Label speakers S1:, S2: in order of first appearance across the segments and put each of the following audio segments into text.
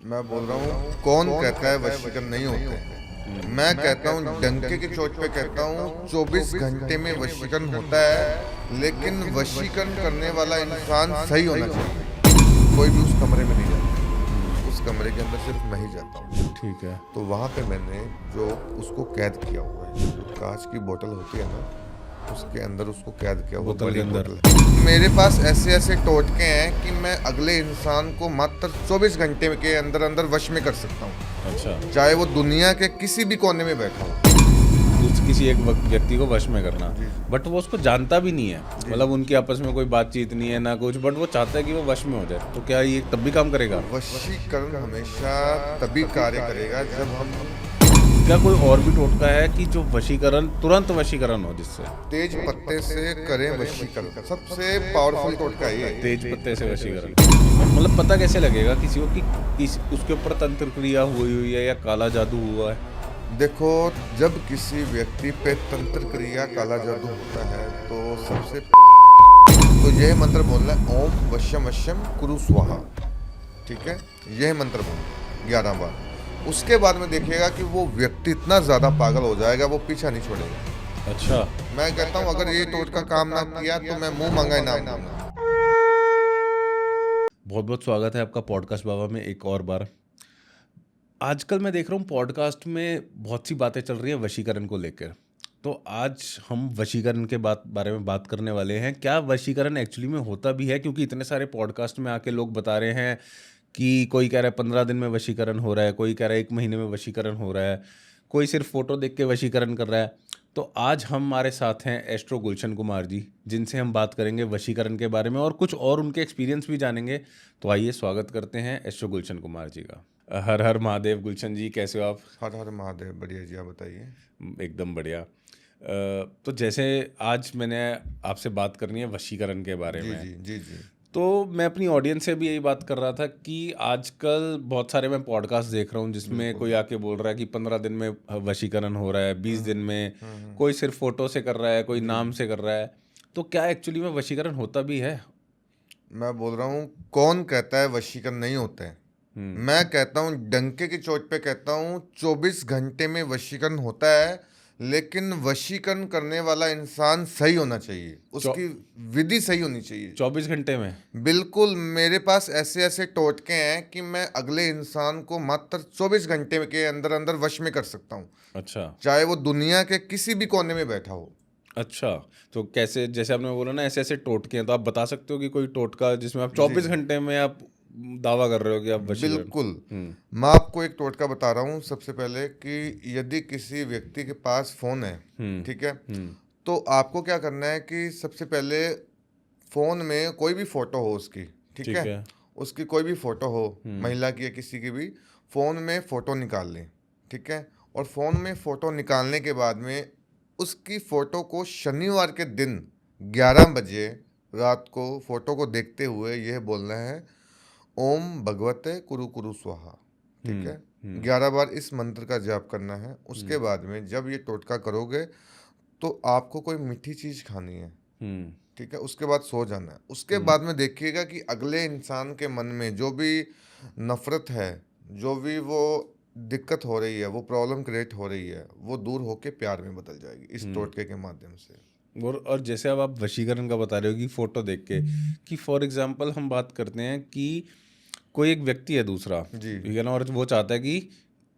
S1: मैं बोल रहा हूँ कौन कहता है वशीकरण नहीं होते। मैं कहता हूँ डंके की चोट पे कहता हूँ 24 घंटे में वशीकरण होता है, लेकिन वशीकरण करने वाला इंसान सही होना चाहिए। कोई भी उस कमरे में नहीं जाता, उस कमरे के अंदर सिर्फ मैं ही जाता हूँ।
S2: ठीक है।
S1: तो वहाँ पे मैंने जो उसको कैद किया हुआ है, जो कांच की बोतल होती है ना, उसके अंदर उसको कैद किया हुआ
S2: बोतल के
S1: बड़ी
S2: अंदर।
S1: बोतल है। मेरे पास ऐसे ऐसे टोटके हैं कि मैं अगले इंसान को मात्र 24 घंटे के अंदर अंदर वश में कर सकता हूँ,
S2: अच्छा,
S1: चाहे वो दुनिया के किसी भी कोने में बैठा हो।
S2: किसी एक व्यक्ति को वश में करना,
S1: जी
S2: बट वो उसको जानता भी नहीं है।
S1: जी।
S2: मतलब उनकी आपस में कोई बातचीत नहीं है ना कुछ, बट वो चाहता है कि वो वश में हो जाए। तो क्या ये तब भी काम करेगा?
S1: वशीकरण हमेशा तभी कार्य करेगा जब हम
S2: क्या कोई और भी टोटका है कि जो वशीकरण, तुरंत वशीकरण हो, जिससे
S1: तेज पत्ते से करें वशीकरण। सबसे पावरफुल टोटका ये है।
S2: तेज पत्ते से वशीकरण? मतलब पता कैसे लगेगा किसी को कि उसके ऊपर तंत्र क्रिया हुई है या काला जादू हुआ है?
S1: देखो, जब किसी व्यक्ति पे तंत्र क्रिया काला जादू होता है तो सबसे तो यह मंत्र बोलना है, ओम वश्यम वश्यम कुरु स्वाहा। ठीक है, यह मंत्र बोलना 11 बार। उसके बाद में देखिएगा कि वो व्यक्ति इतना ज्यादा पागल हो जाएगा, वो पीछा नहीं छोड़ेगा।
S2: अच्छा।
S1: मैं कहता हूँ अगर ये टोटका काम ना किया तो मैं मुंह मांगा इनाम दूंगा।
S2: बहुत बहुत स्वागत है आपका पॉडकास्ट बाबा में एक और बार। आजकल मैं देख रहा हूँ पॉडकास्ट में बहुत सी बातें चल रही हैं वशीकरण को लेकर। तो आज हम वशीकरण के बारे में बात करने वाले हैं। क्या वशीकरण एक्चुअली में होता भी है? क्योंकि इतने सारे पॉडकास्ट में आके लोग बता रहे हैं कि कोई कह रहा है 15 दिन में वशीकरण हो रहा है, कोई कह रहा है 1 महीने में वशीकरण हो रहा है, कोई सिर्फ फोटो देख के वशीकरण कर रहा है। तो आज हमारे साथ हैं एस्ट्रो गुलशन कुमार जी, जिनसे हम बात करेंगे वशीकरण के बारे में और कुछ और उनके एक्सपीरियंस भी जानेंगे। तो आइए स्वागत करते हैं एस्ट्रो गुलशन कुमार जी का। हर हर महादेव। गुलशन जी, कैसे हो आप?
S1: हर हर महादेव। बढ़िया जी, आप बताइए।
S2: एकदम बढ़िया। तो जैसे आज मैंने आपसे बात करनी है वशीकरण के बारे
S1: जी
S2: में।
S1: जी जी जी।
S2: तो मैं अपनी ऑडियंस से भी यही बात कर रहा था कि आजकल बहुत सारे मैं पॉडकास्ट देख रहा हूँ जिसमें
S1: बिल्कुल।
S2: कोई आके बोल रहा है कि 15 दिन में वशीकरण हो रहा है, 20 दिन में।
S1: हम्म।
S2: कोई सिर्फ फोटो से कर रहा है, कोई
S1: जी।
S2: नाम से कर रहा है। तो क्या एक्चुअली में वशीकरण होता भी है?
S1: मैं बोल रहा हूँ कौन कहता है वशीकरण नहीं होते हैं।
S2: हम्म।
S1: मैं कहता हूँ डंके की चोट पे कहता हूँ 24 घंटे में वशीकरण होता है, लेकिन वशीकरण करने वाला इंसान सही होना चाहिए, उसकी विधि सही होनी चाहिए।
S2: 24 घंटे में?
S1: बिल्कुल, मेरे पास ऐसे ऐसे टोटके हैं कि मैं अगले इंसान को मात्र 24 घंटे के अंदर अंदर वश में कर सकता हूँ,
S2: अच्छा।
S1: चाहे वो दुनिया के किसी भी कोने में बैठा हो।
S2: अच्छा, तो कैसे, जैसे आपने बोला ना ऐसे ऐसे टोटके हैं, तो आप बता सकते हो कि कोई टोटका जिसमें आप
S1: जी
S2: 24 घंटे में आप दावा कर रहे हो कि आप वशीकरण?
S1: बिल्कुल।
S2: हम्म।
S1: मैं आपको एक टोटका बता रहा हूँ सबसे पहले कि यदि किसी व्यक्ति के पास फोन है,
S2: हम्म।
S1: ठीक है,
S2: हम्म।
S1: तो आपको क्या करना है कि सबसे पहले फोन में कोई भी फोटो हो उसकी, ठीक
S2: ठीक
S1: है,
S2: है।
S1: उसकी कोई भी फोटो हो,
S2: हम्म।
S1: महिला की या किसी की भी, फोन में फोटो निकाल लें। ठीक है, और फोन में फोटो निकालने के बाद में उसकी फोटो को शनिवार के दिन 11 बजे रात को फोटो को देखते हुए यह बोलना है, ओम भगवते कुरु कुरु स्वाहा। ठीक
S2: हम्म।
S1: है,
S2: हम्म।
S1: 11 बार इस मंत्र का जाप करना है। उसके
S2: हम्म।
S1: बाद में जब ये टोटका करोगे तो आपको कोई मीठी चीज़ खानी है।
S2: हम्म।
S1: ठीक है, उसके बाद सो जाना है। उसके
S2: हम्म।
S1: बाद में देखिएगा कि अगले इंसान के मन में जो भी नफरत है, जो भी वो दिक्कत हो रही है, वो प्रॉब्लम क्रिएट हो रही है, वो दूर होके प्यार में बदल जाएगी इस
S2: हम्म।
S1: टोटके के माध्यम से।
S2: और जैसे अब आप वशीकरण का बता रहे हो कि फोटो देख के, कि फॉर एग्जांपल हम बात करते हैं कि कोई एक व्यक्ति है दूसरा,
S1: जी
S2: ठीक है ना, और वो चाहता है कि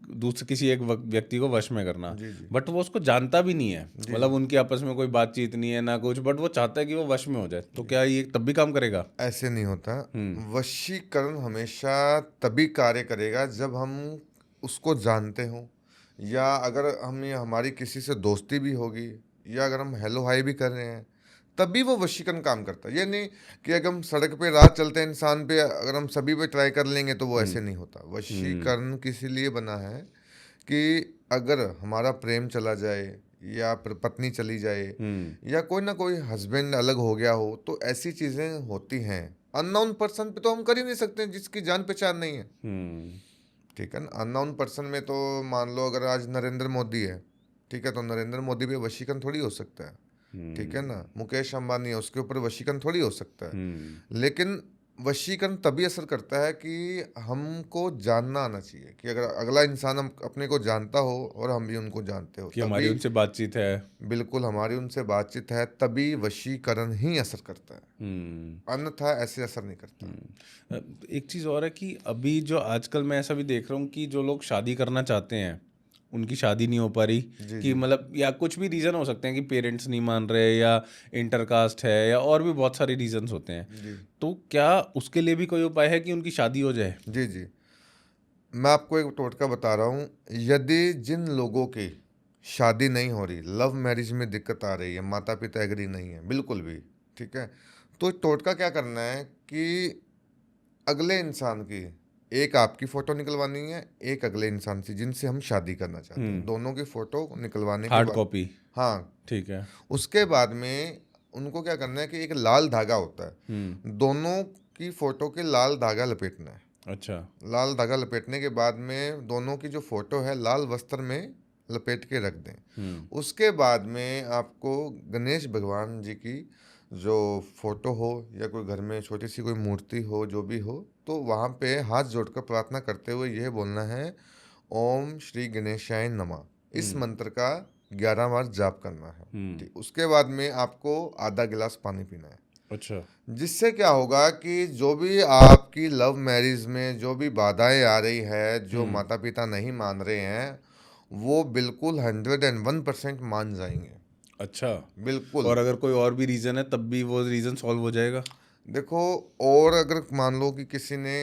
S2: दूसरे किसी एक व्यक्ति को वश में करना,
S1: जी जी
S2: बट वो उसको जानता भी नहीं है।
S1: जी
S2: मतलब उनकी आपस में कोई बातचीत नहीं है ना कुछ, बट वो चाहता है कि वो वश में हो जाए। तो क्या ये तब भी काम करेगा?
S1: ऐसे नहीं होता।
S2: हम्म।
S1: वशीकरण हमेशा तभी कार्य करेगा जब हम उसको जानते हों, या अगर हम ये हमारी किसी से दोस्ती भी होगी, या अगर हम हेलो हाई भी कर रहे हैं, तभी वो वशीकरण काम करता है। ये नहीं कि अगर हम सड़क पे राह चलते हैं इंसान पे अगर हम सभी पे ट्राई कर लेंगे तो वो
S2: हम्म।
S1: ऐसे नहीं होता।
S2: हम्म।
S1: वशीकरण किसी लिए बना है कि अगर हमारा प्रेम चला जाए, या फिर पत्नी चली जाए,
S2: हम्म।
S1: या कोई ना कोई हस्बैंड अलग हो गया हो, तो ऐसी चीज़ें होती हैं। अननोन पर्सन पे तो हम कर ही नहीं सकते जिसकी जान पहचान नहीं है।
S2: हम्म।
S1: ठीक है ना, अननोन पर्सन में तो मान लो अगर आज नरेंद्र मोदी है, ठीक है, तो नरेंद्र मोदी पे वशीकरण थोड़ी हो सकता है। ठीक है
S2: हम्म।
S1: ना, मुकेश अंबानी है, उसके ऊपर वशीकरण थोड़ी हो सकता है।
S2: हम्म।
S1: लेकिन वशीकरण तभी असर करता है कि हमको जानना आना चाहिए कि अगर अगला इंसान हम अपने को जानता हो और हम भी उनको जानते हो,
S2: कि हमारी
S1: तभी
S2: उनसे बातचीत है।
S1: बिल्कुल हमारी उनसे बातचीत है, तभी वशीकरण ही असर करता है,
S2: हम्म
S1: अन्यथा ऐसे असर नहीं करता।
S2: एक चीज़ और है कि अभी जो आजकल मैं ऐसा भी देख रहा हूँ कि जो लोग शादी करना चाहते हैं उनकी शादी नहीं हो पा रही,
S1: जी
S2: कि
S1: जी
S2: मतलब या कुछ भी रीज़न हो सकते हैं कि पेरेंट्स नहीं मान रहे या इंटरकास्ट है या और भी बहुत सारे रीजंस होते हैं।
S1: जी
S2: तो क्या उसके लिए भी कोई उपाय है कि उनकी शादी हो जाए?
S1: जी जी। मैं आपको एक टोटका बता रहा हूँ। यदि जिन लोगों की शादी नहीं हो रही, लव मैरिज में दिक्कत आ रही है, माता पिता एग्री नहीं है बिल्कुल भी, ठीक है, तो टोटका क्या करना है कि अगले इंसान की, एक आपकी फ़ोटो निकलवानी है, एक अगले इंसान से जिनसे हम शादी करना चाहते हैं, दोनों की फ़ोटो निकलवाने के
S2: हार्ड
S1: बाद,
S2: कॉपी।
S1: हाँ,
S2: ठीक है।
S1: उसके बाद में उनको क्या करना है कि एक लाल धागा होता है, दोनों की फ़ोटो के लाल धागा लपेटना है।
S2: अच्छा।
S1: लाल धागा लपेटने के बाद में दोनों की जो फोटो है लाल वस्त्र में लपेट के रख दें। उसके बाद में आपको गणेश भगवान जी की जो फोटो हो या कोई घर में छोटी सी कोई मूर्ति हो, जो भी हो, तो वहाँ पे हाथ जोड़कर प्रार्थना करते हुए यह बोलना है, ओम श्री गणेशाय नमः। इस मंत्र का 11 बार जाप करना है। ठीक, उसके बाद में आपको आधा गिलास पानी पीना है।
S2: अच्छा।
S1: जिससे क्या होगा कि जो भी आपकी लव मैरिज में जो भी बाधाएं आ रही है, जो माता पिता नहीं मान रहे हैं, वो बिल्कुल 101% मान जाएंगे।
S2: अच्छा।
S1: बिल्कुल।
S2: और अगर कोई और भी रीज़न है तब भी वो रीज़न सॉल्व हो जाएगा?
S1: देखो, और अगर मान लो कि किसी ने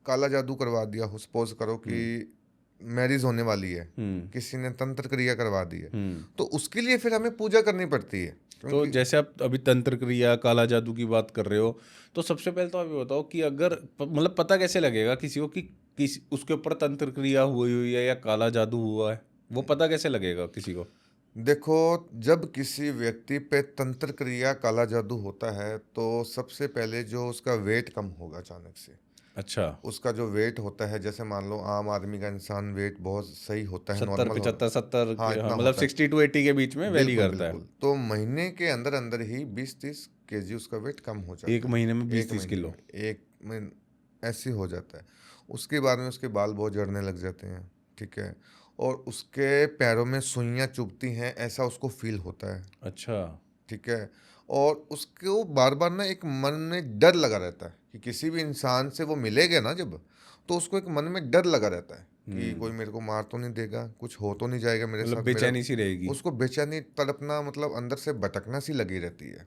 S1: काला जादू करवा दिया हो, सपोज करो कि मैरिज होने वाली है, किसी ने तंत्र क्रिया करवा दी है, तो उसके लिए फिर हमें पूजा करनी पड़ती है,
S2: तो
S1: क्योंकि
S2: जैसे आप अभी तंत्र क्रिया काला जादू की बात कर रहे हो, तो सबसे पहले तो आप ये बताओ कि अगर मतलब पता कैसे लगेगा किसी को कि किसी उसके ऊपर तंत्र क्रिया हुई हुई है या काला जादू हुआ है, वो पता कैसे लगेगा किसी को?
S1: देखो, जब किसी व्यक्ति पे तंत्र क्रिया काला जादू होता है तो सबसे पहले जो उसका वेट कम होगा अचानक से।
S2: अच्छा।
S1: उसका जो वेट होता है, जैसे मान लो आम आदमी का इंसान वेट बहुत सही होता है,
S2: 70
S1: नॉर्मल हो,
S2: 75 70
S1: हाँ
S2: हाँ,
S1: इतना
S2: मतलब
S1: होता है,
S2: 60 to 80 के बीच में वैरी
S1: बिल्कुल
S2: करता है।
S1: बिल्कुल, तो महीने के अंदर अंदर ही 20-30 kg उसका वेट कम हो
S2: एक
S1: जाता है।
S2: महीने में बीस
S1: एक
S2: तीस
S1: महीने
S2: किलो
S1: में, एक महीने ऐसे हो जाता है। उसके बाद में उसके बाल बहुत झड़ने लग जाते हैं, ठीक है, और उसके पैरों में सुइयां चुभती हैं, ऐसा उसको फील होता है,
S2: अच्छा।
S1: ठीक है, और उसको बार बार ना एक मन में डर लगा रहता है कि किसी भी इंसान से वो मिलेगा ना जब, तो उसको एक मन में डर लगा रहता है कि कोई मेरे को मार तो नहीं देगा, कुछ हो तो नहीं जाएगा मेरे
S2: मतलब
S1: साथ, मेरा,
S2: बेचैनी सी रहेगी।
S1: उसको बेचैनी, तड़पना, मतलब अंदर से भटकना सी लगी रहती है,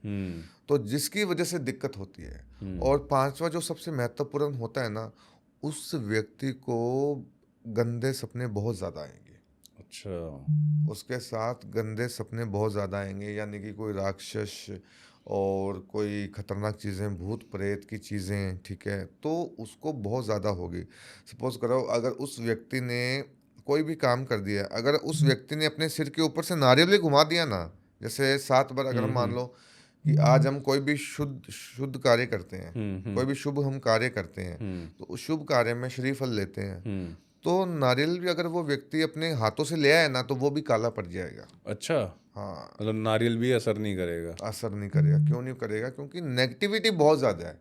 S1: तो जिसकी वजह से दिक्कत होती है। और पांचवा जो सबसे महत्वपूर्ण होता है ना, उस व्यक्ति को गंदे सपने बहुत ज़्यादा आएंगे,
S2: अच्छा।
S1: उसके साथ गंदे सपने बहुत ज़्यादा आएंगे, यानी कि कोई राक्षस और कोई खतरनाक चीज़ें, भूत प्रेत की चीज़ें, ठीक है, तो उसको बहुत ज़्यादा होगी। सपोज करो अगर उस व्यक्ति ने कोई भी काम कर दिया, अगर उस व्यक्ति ने अपने सिर के ऊपर से नारियल भी घुमा दिया ना, जैसे 7 बार, अगर हम मान लो कि आज हम कोई भी शुद्ध शुद्ध कार्य करते हैं, कोई भी शुभ हम कार्य करते हैं, तो उस शुभ कार्य में श्रीफल लेते हैं, तो नारियल भी अगर वो व्यक्ति अपने हाथों से ले आए ना, तो वो भी काला पड़ जाएगा।
S2: अच्छा,
S1: हाँ,
S2: मतलब नारियल भी असर नहीं करेगा?
S1: असर नहीं करेगा। क्यों नहीं करेगा? क्योंकि नेगेटिविटी बहुत ज़्यादा है।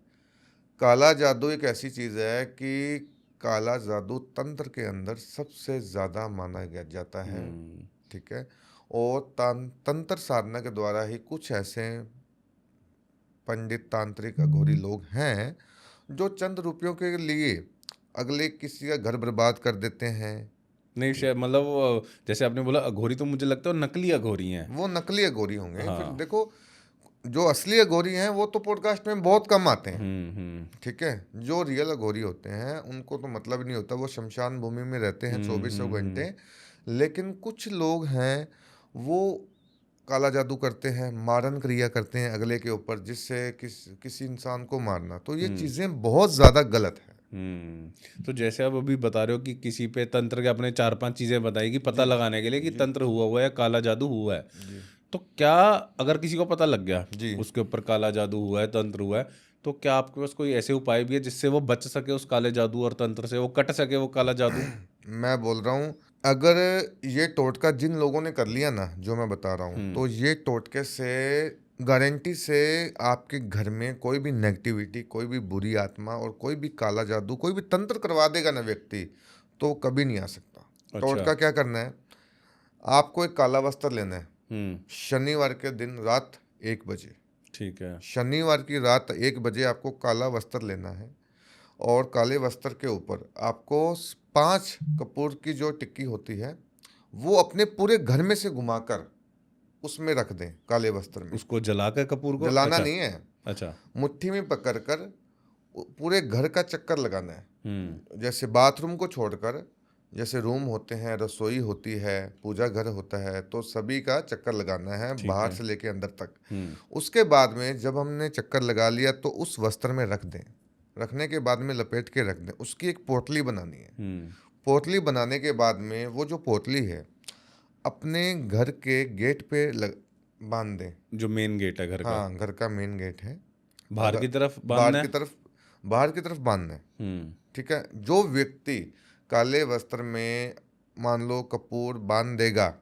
S1: काला जादू एक ऐसी चीज़ है कि काला जादू तंत्र के अंदर सबसे ज़्यादा माना गया जाता है, ठीक है, और तंत्र साधना के द्वारा ही कुछ ऐसे पंडित, तांत्रिक, अघोरी लोग हैं जो चंद रुपयों के लिए अगले किसी का घर बर्बाद कर देते हैं।
S2: नहीं, शायद मतलब जैसे आपने बोला अघोरी, तो मुझे लगता है वो नकली अघोरी हैं।
S1: वो नकली अघोरी होंगे। फिर
S2: हाँ।
S1: देखो, जो असली अघोरी हैं वो तो पॉडकास्ट में बहुत कम आते हैं,
S2: हम्म।
S1: ठीक है, जो रियल अघोरी होते हैं उनको तो मतलब ही नहीं होता, वो शमशान भूमि में रहते हैं 24 घंटे। लेकिन कुछ लोग हैं, वो काला जादू करते हैं, मारन क्रिया करते हैं अगले के ऊपर, जिससे किसी इंसान को मारना, तो ये चीज़ें बहुत ज़्यादा गलत है।
S2: तो जैसे आप अभी बता रहे हो कि किसी पे तंत्र के आपने 4-5 चीजें बताई कि पता लगाने के लिए कि तंत्र हुआ हुआ है या काला जादू हुआ है,
S1: जी
S2: तो क्या अगर किसी को पता लग गया
S1: जी।
S2: उसके ऊपर काला जादू हुआ है, तंत्र हुआ है, तो क्या आपके पास कोई ऐसे उपाय भी है जिससे वो बच सके उस काले जादू और तंत्र से, वो कट सके वो काला जादू?
S1: मैं बोल रहा हूँ, अगर ये टोटका जिन लोगों ने कर लिया ना, जो मैं बता रहा हूँ, तो ये टोटके से गारंटी से आपके घर में कोई भी नेगेटिविटी, कोई भी बुरी आत्मा और कोई भी काला जादू, कोई भी तंत्र करवा देगा ना व्यक्ति, तो कभी नहीं आ सकता।
S2: अच्छा।
S1: टोटका क्या करना है, आपको एक काला वस्त्र लेना है शनिवार के दिन रात 1 बजे।
S2: ठीक है।
S1: शनिवार की रात 1 बजे आपको काला वस्त्र लेना है और काले वस्त्र के ऊपर आपको 5 कपूर की जो टिक्की होती है वो अपने पूरे घर में से घुमाकर उसमें रख दें, काले वस्त्र में।
S2: उसको जला कर कपूर को?
S1: जलाना
S2: अच्छा।
S1: नहीं है,
S2: अच्छा।
S1: मुट्ठी में पकड़कर पूरे घर का चक्कर लगाना है। जैसे बाथरूम को छोड़कर, जैसे रूम होते हैं, रसोई होती है, पूजा घर होता है, तो सभी का चक्कर लगाना है,
S2: ठीक
S1: बाहर
S2: है।
S1: से लेके अंदर तक।
S2: हम्म।
S1: उसके बाद में जब हमने चक्कर लगा लिया तो उस वस्त्र में रख दें। रखने के बाद में लपेट के रख दें। उसकी एक पोटली बनानी है। पोटली बनाने के बाद में वो जो पोटली है अपने घर के गेट पे बांध दें।
S2: जो मेन गेट है घर का?
S1: हाँ, घर का मेन गेट है।
S2: बाहर
S1: अगर
S2: की तरफ
S1: बाहर
S2: बांधना
S1: की
S2: है?
S1: तरफ, बाहर की तरफ बांधना है। ठीक है। जो व्यक्ति काले वस्त्र में मान लो कपूर बांध देगा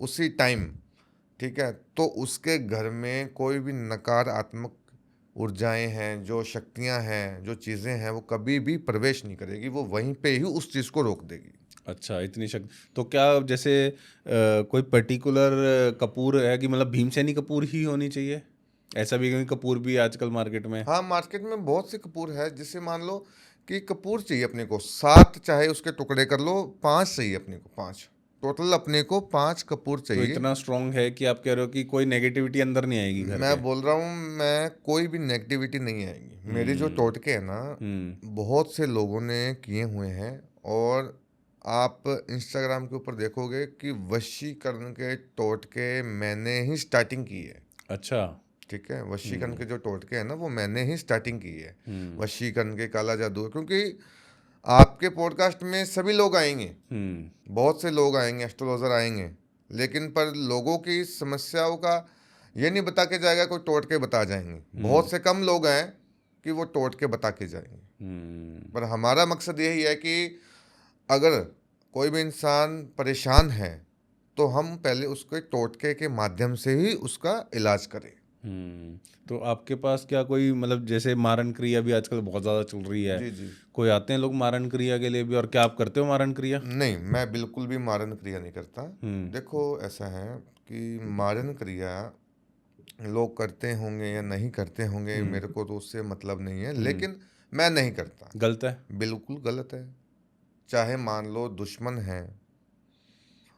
S1: उसी टाइम, ठीक है, तो उसके घर में कोई भी नकारात्मक ऊर्जाएं हैं, जो शक्तियां हैं, जो चीज़ें हैं, वो कभी भी प्रवेश नहीं करेगी। वो वहीं पे ही उस चीज़ को रोक देगी।
S2: अच्छा, इतनी शक्ति। तो क्या जैसे कोई पर्टिकुलर कपूर है कि मतलब भीमसेनी कपूर ही होनी चाहिए? ऐसा भी है कि कपूर भी आजकल मार्केट में?
S1: हाँ, मार्केट में बहुत से कपूर है। जिससे मान लो कि कपूर चाहिए अपने को 7, चाहे उसके टुकड़े कर लो, 5 चाहिए अपने को, 5 टोटल, अपने को 5 कपूर
S2: तो
S1: चाहिए।
S2: इतना स्ट्रांग है कि आप कह रहे हो कि कोई नेगेटिविटी अंदर नहीं आएगी घर
S1: मैं
S2: के?
S1: बोल रहा हूँ, मैं कोई भी नेगेटिविटी नहीं आएगी। मेरे जो टोटके हैं ना, बहुत से लोगों ने किए हुए हैं। और आप इंस्टाग्राम के ऊपर देखोगे कि वशीकरण के टोटके मैंने ही स्टार्टिंग की है।
S2: अच्छा।
S1: ठीक है। वशीकरण के जो टोटके हैं ना, वो मैंने ही स्टार्टिंग की है। वशीकरण के, काला जादू, क्योंकि आपके पॉडकास्ट में सभी लोग आएंगे, बहुत से लोग आएंगे, एस्ट्रोलॉजर आएंगे, लेकिन पर लोगों की समस्याओं का ये नहीं बता के जाएगा, कोई टोटके बता जाएंगे। बहुत से कम लोग हैं कि वो टोटके बता के जाएंगे। पर हमारा मकसद यही है कि अगर कोई भी इंसान परेशान है तो हम पहले उसके टोटके के माध्यम से ही उसका इलाज करें।
S2: तो आपके पास क्या कोई मतलब जैसे मारण क्रिया भी आजकल बहुत ज़्यादा चल रही है?
S1: जी जी।
S2: कोई आते हैं लोग मारण क्रिया के लिए भी, और क्या आप करते हो मारण क्रिया?
S1: नहीं, मैं बिल्कुल भी मारण क्रिया नहीं करता। देखो, ऐसा है कि मारण क्रिया लोग करते होंगे या नहीं करते होंगे, मेरे को तो उससे मतलब नहीं है, लेकिन मैं नहीं करता।
S2: गलत है?
S1: बिल्कुल गलत है। चाहे मान लो दुश्मन है,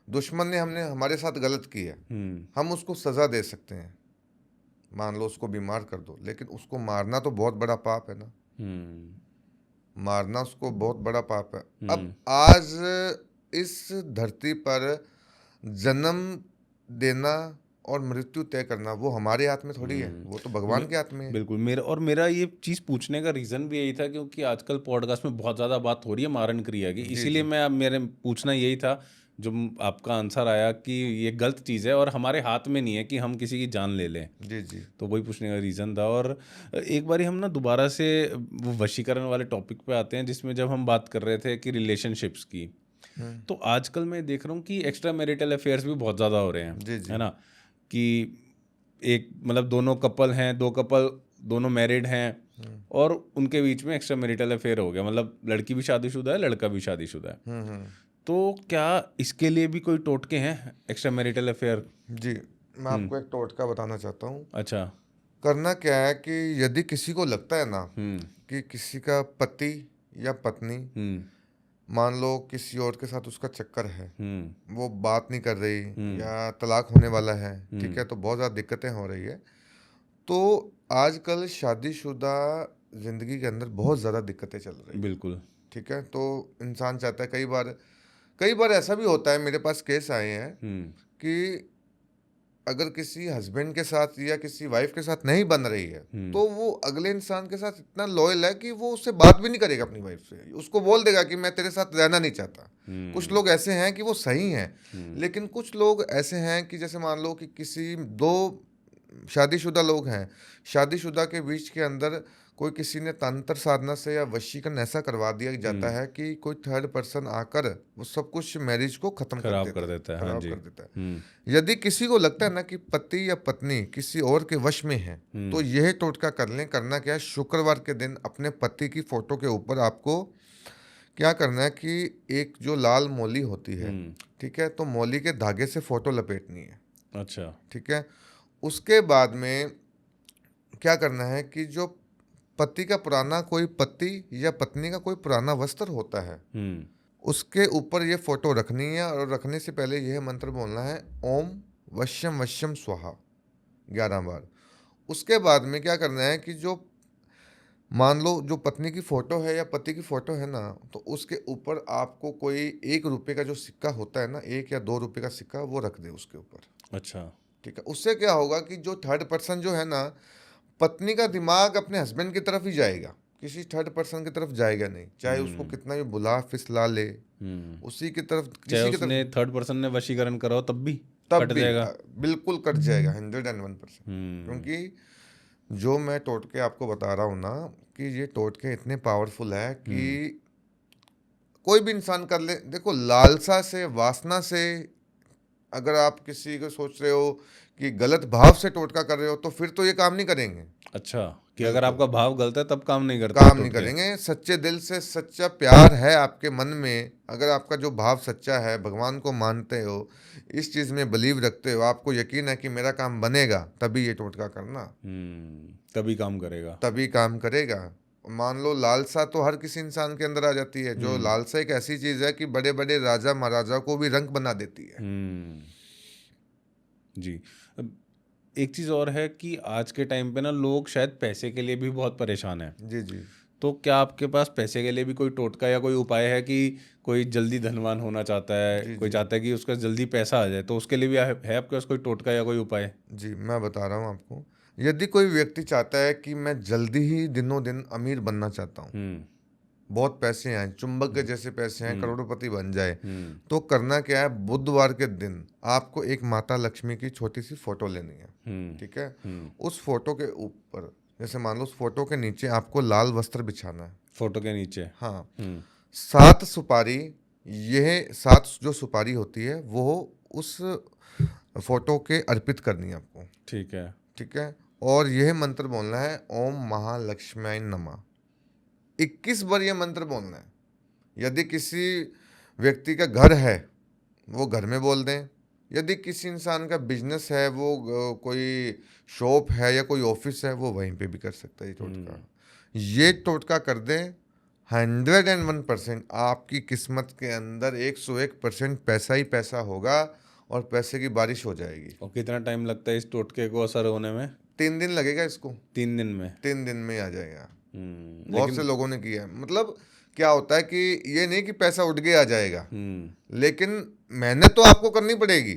S1: दुश्मन ने हमने हमारे साथ गलत किया, हम उसको सजा दे सकते हैं। मान लो उसको बीमार कर दो, लेकिन उसको मारना तो बहुत बड़ा पाप है ना। मारना उसको बहुत बड़ा पाप है। अब आज इस धरती पर जन्म देना और मृत्यु तय करना वो हमारे हाथ में थोड़ी है, वो तो भगवान के हाथ में है।
S2: बिल्कुल। मेरा ये चीज़ पूछने का रीज़न भी यही था, क्योंकि आजकल पॉडकास्ट में बहुत ज़्यादा बात हो रही है मारण क्रिया की, इसीलिए मैं मेरे पूछना यही था। जो आपका आंसर आया कि ये गलत चीज़ है और हमारे हाथ में नहीं है कि हम किसी की जान ले लें।
S1: जी जी।
S2: तो वही पूछने का रीज़न था। और एक बारी हम ना दोबारा से वो वशीकरण वाले टॉपिक पे आते हैं, जिसमें जब हम बात कर रहे थे कि रिलेशनशिप्स की, तो आजकल मैं देख रहा हूँ कि एक्स्ट्रा मैरिटल अफेयर्स भी बहुत ज़्यादा हो रहे हैं।
S1: जी जी।
S2: है ना? कि एक मतलब दोनों कपल हैं, दो कपल दोनों मैरिड हैं और उनके बीच में एक्स्ट्रा मैरिटल अफेयर हो गया, मतलब लड़की भी शादीशुदा है, लड़का भी शादीशुदा है। तो क्या इसके लिए भी कोई टोटके हैं एक्स्ट्रा मैरिटल अफेयर?
S1: जी, मैं आपको एक टोटका बताना चाहता हूँ।
S2: अच्छा।
S1: करना क्या है कि यदि किसी को लगता है ना कि किसी का पति या पत्नी मान लो किसी और के साथ उसका चक्कर है, वो बात नहीं कर रही या तलाक होने वाला है, ठीक है, तो बहुत ज़्यादा दिक्कतें हो रही है। तो आजकल शादीशुदा जिंदगी के अंदर बहुत ज़्यादा दिक्कतें चल रही है।
S2: बिल्कुल।
S1: ठीक है। तो इंसान चाहता है, कई बार ऐसा भी होता है, मेरे पास केस आए हैं कि अगर किसी हस्बैंड के साथ या किसी वाइफ के साथ नहीं बन रही है तो वो अगले इंसान के साथ इतना लॉयल है कि वो उससे बात भी नहीं करेगा अपनी वाइफ से, उसको बोल देगा कि मैं तेरे साथ रहना नहीं चाहता। कुछ लोग ऐसे हैं कि वो सही हैं, लेकिन कुछ लोग ऐसे हैं कि जैसे मान लो कि किसी दो शादीशुदा लोग हैं, शादीशुदा के बीच के अंदर कोई किसी ने तंत्र साधना से या वशीकरण ऐसा करवा दिया जाता है कि कोई थर्ड पर्सन आकर वो सब कुछ मैरिज को खत्म
S2: खराब कर देता है। हाँ
S1: खराब
S2: जी।
S1: कर देता है। यदि किसी को लगता है ना कि पति या पत्नी किसी और के वश में है, तो यह टोटका कर लें। करना क्या है, शुक्रवार के दिन अपने पति की फोटो के ऊपर आपको क्या करना है कि एक जो लाल मोली होती है, ठीक है, तो मोली के धागे से फोटो लपेटनी है।
S2: अच्छा।
S1: ठीक है। उसके बाद में क्या करना है कि जो पति का पुराना कोई पति या पत्नी का कोई पुराना वस्त्र होता है, उसके ऊपर ये फोटो रखनी है, और रखने से पहले यह मंत्र बोलना है, ओम वश्यम वश्यम स्वाहा 11 बार। उसके बाद में क्या करना है कि जो मान लो जो पत्नी की फोटो है या पति की फोटो है ना, तो उसके ऊपर आपको कोई 1 रुपए का जो सिक्का होता है ना, 1 या 2 रुपए का सिक्का, वो रख दे उसके ऊपर।
S2: अच्छा।
S1: ठीक है। उससे क्या होगा कि जो थर्ड पर्सन जो है ना, पत्नी का दिमाग अपने हस्बैंड की तरफ ही जाएगा, किसी थर्ड पर्सन की तरफ जाएगा नहीं, चाहे उसको कितना भी बुला फिसला ले, उसी की तरफ,
S2: चाहे
S1: किसी की
S2: उसने
S1: तरफ,
S2: थर्ड पर्सन ने वशीकरण कराओ तब भी
S1: तब
S2: कट
S1: भी
S2: जाएगा।
S1: बिल्कुल कट जाएगा 101%।
S2: हम्म।
S1: क्योंकि जो मैं टोटके आपको बता रहा हूँ ना, कि ये टोटके इतने पावरफुल है कि कोई भी इंसान कर ले। देखो, लालसा से, वासना से, अगर आप किसी को सोच रहे हो कि गलत भाव से टोटका कर रहे हो, तो फिर तो ये काम नहीं करेंगे।
S2: अच्छा, कि अगर आपका भाव गलत है तब काम नहीं करते
S1: काम नहीं
S2: टोटके।
S1: करेंगे। सच्चे दिल से, सच्चा प्यार है आपके मन में, अगर आपका जो भाव सच्चा है, भगवान को मानते हो, इस चीज़ में बिलीव रखते हो, आपको यकीन है कि मेरा काम बनेगा, तभी ये टोटका करना,
S2: तभी काम करेगा।
S1: तभी काम करेगा। मान लो लालसा तो हर किसी इंसान के अंदर आ जाती है। जो लालसा एक ऐसी चीज़ है कि बड़े बड़े राजा महाराजा को भी रंग बना देती है।
S2: जी। अब एक चीज़ और है कि आज के टाइम पे ना लोग शायद पैसे के लिए भी बहुत परेशान है।
S1: जी जी।
S2: तो क्या आपके पास पैसे के लिए भी कोई टोटका या कोई उपाय है कि कोई जल्दी धनवान होना चाहता है, कोई चाहता है कि उसका जल्दी पैसा आ जाए, तो उसके लिए भी है आपके पास कोई टोटका या कोई उपाय?
S1: जी, मैं बता रहा हूँ आपको। यदि कोई व्यक्ति चाहता है कि मैं जल्दी ही दिनों दिन अमीर बनना चाहता हूँ, बहुत पैसे हैं, चुंबक के जैसे पैसे हैं, करोड़पति बन जाए, तो करना क्या है, बुधवार के दिन आपको एक माता लक्ष्मी की छोटी सी फोटो लेनी है। ठीक है। उस फोटो के ऊपर, जैसे मान लो उस फोटो के नीचे आपको लाल वस्त्र बिछाना है।
S2: फोटो के नीचे?
S1: हाँ। 7 सुपारी, यह 7 जो सुपारी होती है वो उस फोटो के अर्पित करनी है आपको।
S2: ठीक है।
S1: ठीक है। और यह मंत्र बोलना है, ओम महालक्ष्म्याय नमः। 21 बार यह मंत्र बोलना है। यदि किसी व्यक्ति का घर है, वो घर में बोल दें। यदि किसी इंसान का बिजनेस है, वो कोई शॉप है या कोई ऑफिस है, वो वहीं पे भी कर सकता है ये टोटका। ये टोटका कर दें, 101% आपकी किस्मत के अंदर 101% पैसा ही पैसा होगा, और पैसे की बारिश हो जाएगी।
S2: और कितना टाइम लगता है इस टोटके को असर होने में?
S1: 3 दिन लगेगा इसको।
S2: 3 दिन में?
S1: 3 दिन में ही आ जाएगा। बहुत
S2: लेकिन
S1: से लोगों ने किया है। मतलब क्या होता है कि ये नहीं कि पैसा उठ के आ जाएगा, लेकिन मेहनत तो आपको करनी पड़ेगी।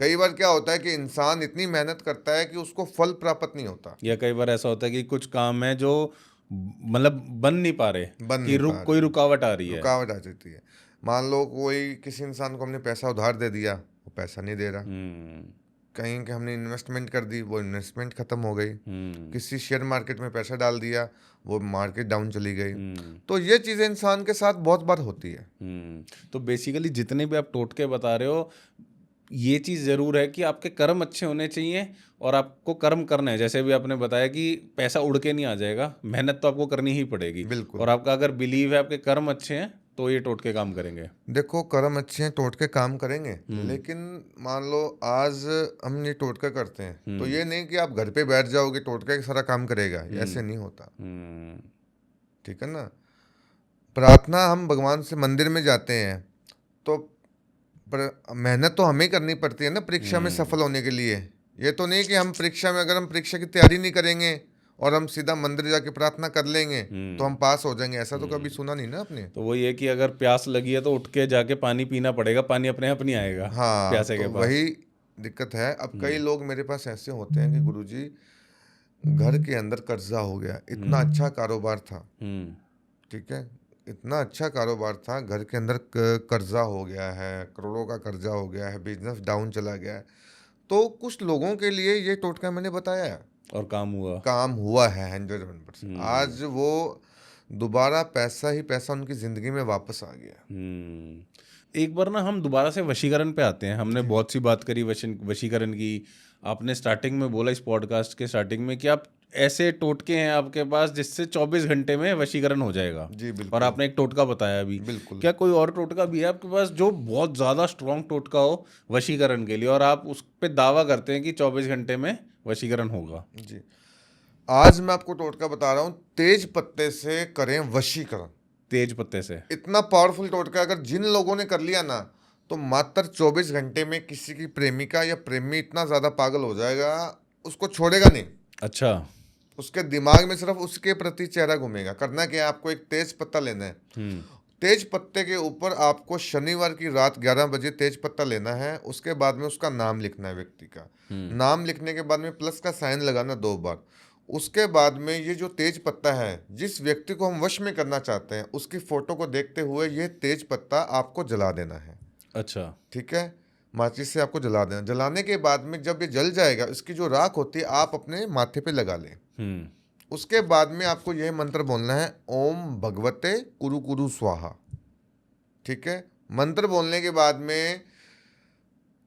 S1: कई बार क्या होता है कि इंसान इतनी मेहनत करता है कि उसको फल प्राप्त नहीं होता,
S2: या कई बार ऐसा होता है कि कुछ काम है जो मतलब बन नहीं पा रहे, कोई रुकावट आ रही है।
S1: रुकावट आ जाती है। मान लो कोई किसी इंसान को हमने पैसा उधार दे दिया, वो पैसा नहीं दे रहा। कहीं कि हमने इन्वेस्टमेंट कर दी, वो इन्वेस्टमेंट खत्म हो गई। किसी शेयर मार्केट में पैसा डाल दिया, वो मार्केट डाउन चली गई। तो ये चीज़ें इंसान के साथ बहुत बार होती है।
S2: तो बेसिकली जितने भी आप टोटके बता रहे हो, ये चीज़ ज़रूर है कि आपके कर्म अच्छे होने चाहिए, और आपको कर्म करना है। जैसे भी आपने बताया कि पैसा उड़ के नहीं आ जाएगा, मेहनत तो आपको करनी ही पड़ेगी।
S1: बिल्कुल।
S2: और आपका अगर बिलीव है, आपके कर्म अच्छे हैं, तो ये टोटके काम करेंगे।
S1: देखो, कर्म अच्छे हैं, टोटके काम करेंगे। लेकिन मान लो आज हम ये टोटका करते हैं, तो ये नहीं कि आप घर पे बैठ जाओगे, टोटका सारा काम करेगा, ऐसे नहीं होता। ठीक है ना। प्रार्थना हम भगवान से मंदिर में जाते हैं, तो मेहनत तो हमें करनी पड़ती है ना परीक्षा में सफल होने के लिए। ये तो नहीं कि हम परीक्षा में, अगर हम परीक्षा की तैयारी नहीं करेंगे और हम सीधा मंदिर जाके प्रार्थना कर लेंगे तो हम पास हो जाएंगे, ऐसा तो कभी सुना नहीं ना आपने।
S2: तो वही है कि अगर प्यास लगी है तो उठ के जाके पानी पीना पड़ेगा, पानी अपने आप नहीं आएगा।
S1: हाँ,
S2: प्यासे के
S1: तो
S2: पास।
S1: वही दिक्कत है। अब कई लोग मेरे पास ऐसे होते हैं कि गुरुजी, घर के अंदर कर्जा हो गया, इतना अच्छा कारोबार था, ठीक है, इतना अच्छा कारोबार था, घर के अंदर कर्जा हो गया है, करोड़ों का कर्जा हो गया है, बिजनेस डाउन चला गया है। तो कुछ लोगों के लिए ये टोटका मैंने बताया है।
S2: और
S1: काम हुआ है 101%। आज वो दोबारा पैसा ही पैसा उनकी जिंदगी में वापस आ गया।
S2: एक बार ना हम दोबारा से वशीकरण पे आते हैं। हमने बहुत सी बात करी वशीकरण की। आपने स्टार्टिंग में बोला, इस पॉडकास्ट के स्टार्टिंग में, कि आप ऐसे टोटके हैं आपके पास जिससे 24 घंटे में वशीकरण हो जाएगा।
S1: जी
S2: और
S1: बिल्कुल।
S2: आपने एक टोटका बताया अभी।
S1: बिल्कुल।
S2: क्या कोई और टोटका भी है आपके पास जो बहुत ज़्यादा स्ट्रॉन्ग टोटका हो वशीकरण के लिए, और आप उस पे दावा करते हैं कि 24 घंटे में वशीकरण होगा?
S1: जी, आज मैं आपको टोटका बता रहा हूँ, तेज पत्ते से करें वशीकरण।
S2: तेज पत्ते से?
S1: इतना पावरफुल टोटका अगर जिन लोगों ने कर लिया ना, तो मात्र 24 घंटे में किसी की प्रेमिका या प्रेमी इतना ज्यादा पागल हो जाएगा, उसको छोड़ेगा नहीं।
S2: अच्छा।
S1: उसके दिमाग में सिर्फ उसके प्रति चेहरा घूमेगा। करना क्या है, आपको एक तेज पत्ता लेना है। तेज पत्ते के ऊपर आपको शनिवार की रात 11 बजे तेज पत्ता लेना है। उसके बाद में उसका नाम लिखना है, व्यक्ति का नाम लिखने के बाद में प्लस का साइन लगाना 2 बार। उसके बाद में ये जो तेज पत्ता है, जिस व्यक्ति को हम वश में करना चाहते हैं, उसकी फोटो को देखते हुए ये तेज पत्ता आपको जला देना है।
S2: अच्छा।
S1: ठीक है, माचिस से आपको जला देना। जलाने के बाद में जब ये जल जाएगा, इसकी जो राख होती है आप अपने माथे पे लगा लें। उसके बाद में आपको यह मंत्र बोलना है, ओम भगवते कुरु कुरु स्वाहा। ठीक है, मंत्र बोलने के बाद में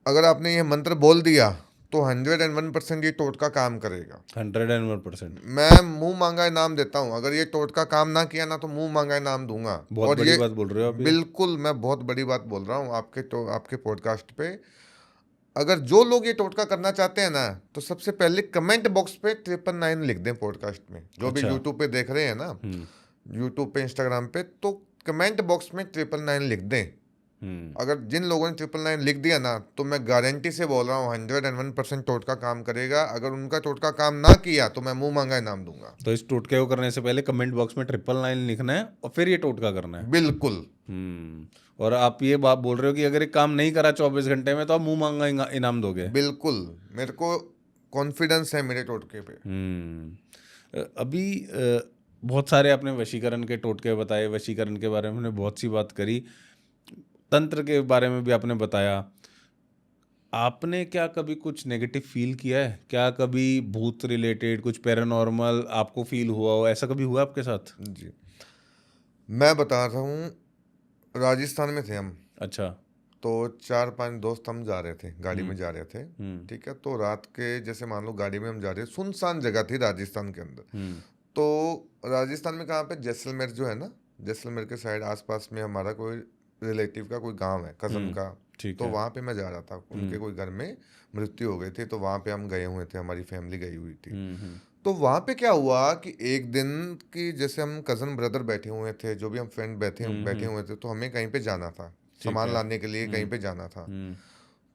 S1: अगर आपने ये मंत्र बोल दिया तो 101% ये टोटका काम करेगा।
S2: 101%?
S1: मैं मुंह मांगा इनाम देता हूँ। अगर ये टोटका काम ना किया ना, तो मुंह मांगा इनाम दूंगा।
S2: बहुत बड़ी बात बोल रहे हो आप ये।
S1: बिल्कुल, मैं बहुत बड़ी बात बोल रहा हूँ आपके पॉडकास्ट पे। अगर जो लोग ये टोटका करना चाहते हैं ना, तो सबसे पहले कमेंट बॉक्स पे 999 लिख दें पॉडकास्ट में। जो भी यूट्यूब पे देख रहे हैं ना, यूट्यूब पे, इंस्टाग्राम पे, तो कमेंट बॉक्स में 999 लिख दें। अगर जिन लोगों ने 999 लिख दिया ना, तो मैं गारंटी से बोल रहा हूँ 101% टोटका काम करेगा। अगर उनका टोटका काम ना किया तो मैं मुंह मांगा इनाम दूंगा।
S2: तो इस टोटके को करने से पहले कमेंट बॉक्स में 999 लिखना है और फिर ये टोटका करना है?
S1: बिल्कुल।
S2: और आप ये बात बोल रहे हो कि अगर ये काम नहीं करा 24 घंटे में, तो आप मुंह मांगा इनाम दोगे?
S1: बिल्कुल, मेरे को कॉन्फिडेंस है मेरे टोटके पे।
S2: अभी बहुत सारे आपने वशीकरण के टोटके बताए, वशीकरण के बारे में हमने बहुत सी बात करी, तंत्र के बारे में भी आपने बताया। आपने क्या कभी कुछ नेगेटिव फील किया है? क्या कभी भूत रिलेटेड कुछ पैरानॉर्मल आपको फील हुआ हो? ऐसा कभी हुआ आपके साथ?
S1: जी, मैं बता रहा हूँ, राजस्थान में थे हम।
S2: अच्छा।
S1: तो 4-5 दोस्त हम जा रहे थे, गाड़ी में जा रहे थे। ठीक है, तो रात के जैसे मान लो गाड़ी में हम जा रहे, सुनसान जगह थी राजस्थान के अंदर। तो राजस्थान में कहाँ पे, जैसलमेर जो है ना, जैसलमेर के साइड आसपास में हमारा कोई रिलेटिव का कोई गांव है, कजन का। तो वहाँ पे मैं जा रहा था, उनके कोई घर में मृत्यु हो गई थी, तो वहाँ पे हम गए हुए थे, हमारी फैमिली गई हुई थी। तो वहाँ पे क्या हुआ कि एक दिन की जैसे हम कजन ब्रदर बैठे हुए थे, जो भी हम फ्रेंड बैठे हुए थे, तो हमें कहीं पे जाना था, सामान लाने के लिए कहीं पे जाना था।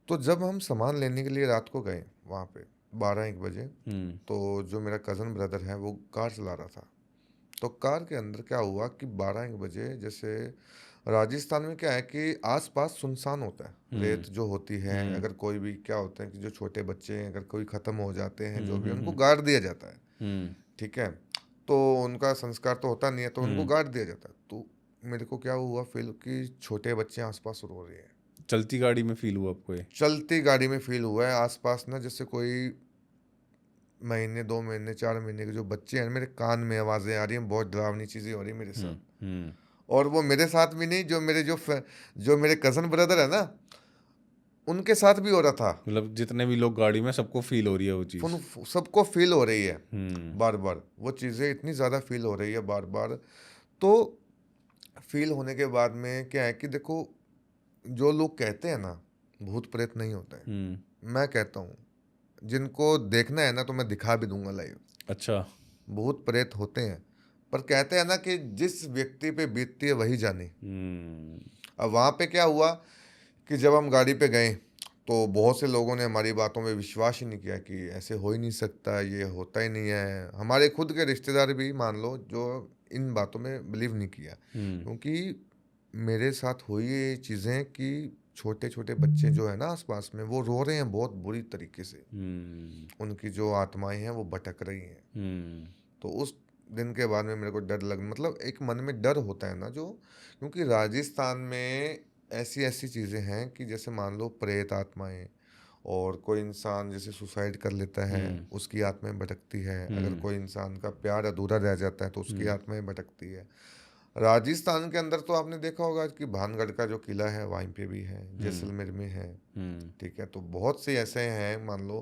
S1: तो जब हम सामान लेने के लिए रात को गए वहाँ पे 12-1 बजे, तो जो मेरा कज़न ब्रदर है वो कार चला रहा था। तो कार के अंदर क्या हुआ कि 12-1 बजे, जैसे राजस्थान में क्या है कि आसपास सुनसान होता है, रेत जो होती है, अगर कोई भी क्या होता है कि जो छोटे बच्चे हैं, अगर कोई ख़त्म हो जाते हैं, जो भी, उनको गाड़ दिया जाता है। ठीक है, तो उनका संस्कार तो होता नहीं है, तो उनको गाड़ दिया जाता है। तो मेरे को क्या हुआ फील कि छोटे बच्चे आसपास रो रहे हैं।
S2: चलती गाड़ी में फील हुआ आपको ये?
S1: चलती गाड़ी में फील हुआ है आसपास ना, जैसे कोई महीने 2 महीने 4 महीने के जो बच्चे हैं, मेरे कान में आवाज़ें आ रही हैं, बहुत डरावनी चीज़ें हो रही हैं मेरे साथ। और वो मेरे साथ भी नहीं, जो मेरे कज़न ब्रदर है ना, उनके साथ भी हो रहा था।
S2: मतलब जितने भी लोग गाड़ी में, सबको फील हो रही है वो चीज़?
S1: सबको फील हो रही है बार बार, वो चीज़ें इतनी ज़्यादा फील हो रही है बार बार। तो फील होने के बाद में क्या है कि देखो, जो लोग कहते हैं ना भूत प्रेत नहीं होता है, मैं कहता हूँ जिनको देखना है ना, तो मैं दिखा भी दूंगा लाइव।
S2: अच्छा।
S1: भूत प्रेत होते हैं, पर कहते हैं ना कि जिस व्यक्ति पे बीतती है वही जाने। अब वहाँ पे क्या हुआ कि जब हम गाड़ी पे गए, तो बहुत से लोगों ने हमारी बातों में विश्वास ही नहीं किया कि ऐसे हो ही नहीं सकता, ये होता ही नहीं है। हमारे खुद के रिश्तेदार भी मान लो, जो इन बातों में बिलीव नहीं किया, क्योंकि मेरे साथ हुई ये चीज़ें कि छोटे छोटे बच्चे जो है ना आसपास में, वो रो रहे हैं बहुत बुरी तरीके से। उनकी जो आत्माएं हैं वो भटक रही हैं। तो उस दिन के बाद में मेरे को डर लग, मतलब एक मन में डर होता है ना, जो, क्योंकि राजस्थान में ऐसी ऐसी चीज़ें हैं कि जैसे मान लो प्रेत आत्माएं, और कोई इंसान जैसे सुसाइड कर लेता है, उसकी आत्माएं भटकती है। अगर कोई इंसान का प्यार अधूरा रह जाता है तो उसकी आत्माएं भटकती है। राजस्थान के अंदर तो आपने देखा होगा कि भानगढ़ का जो किला है वहीं पे भी है, जैसलमेर में है। ठीक है, तो बहुत से ऐसे हैं, मान लो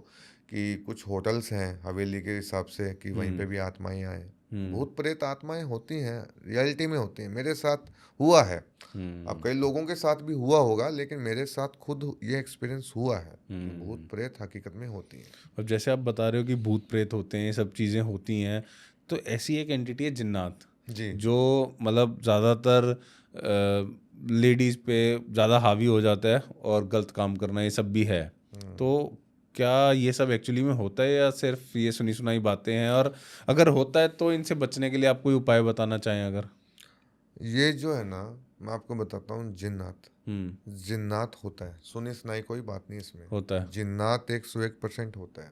S1: कि कुछ होटल्स हैं हवेली के हिसाब से कि वहीं पे भी आत्माएं आए। भूत प्रेत आत्माएं होती हैं, रियलिटी में होती हैं। मेरे साथ हुआ है, अब कई लोगों के साथ भी हुआ होगा, लेकिन मेरे साथ खुद ये एक्सपीरियंस हुआ है कि भूत प्रेत हकीकत में होती हैं।
S2: और जैसे आप बता रहे हो कि भूत प्रेत होते हैं, ये सब चीज़ें होती हैं, तो ऐसी एक एंटिटी है जिन्नात,
S1: जी
S2: जो मतलब ज़्यादातर लेडीज़ पे ज़्यादा हावी हो जाता है और गलत काम करना ये सब भी है। तो क्या ये सब एक्चुअली में होता है या सिर्फ ये सुनी सुनाई बातें हैं? और अगर होता है तो इनसे बचने के लिए आप कोई उपाय बताना चाहें अगर?
S1: ये जो है ना, मैं आपको बताता हूँ, जिन्नात जिन्नात होता है, सुनी सुनाई कोई बात नहीं इसमें।
S2: होता है।
S1: जिन्नात 101% होता है।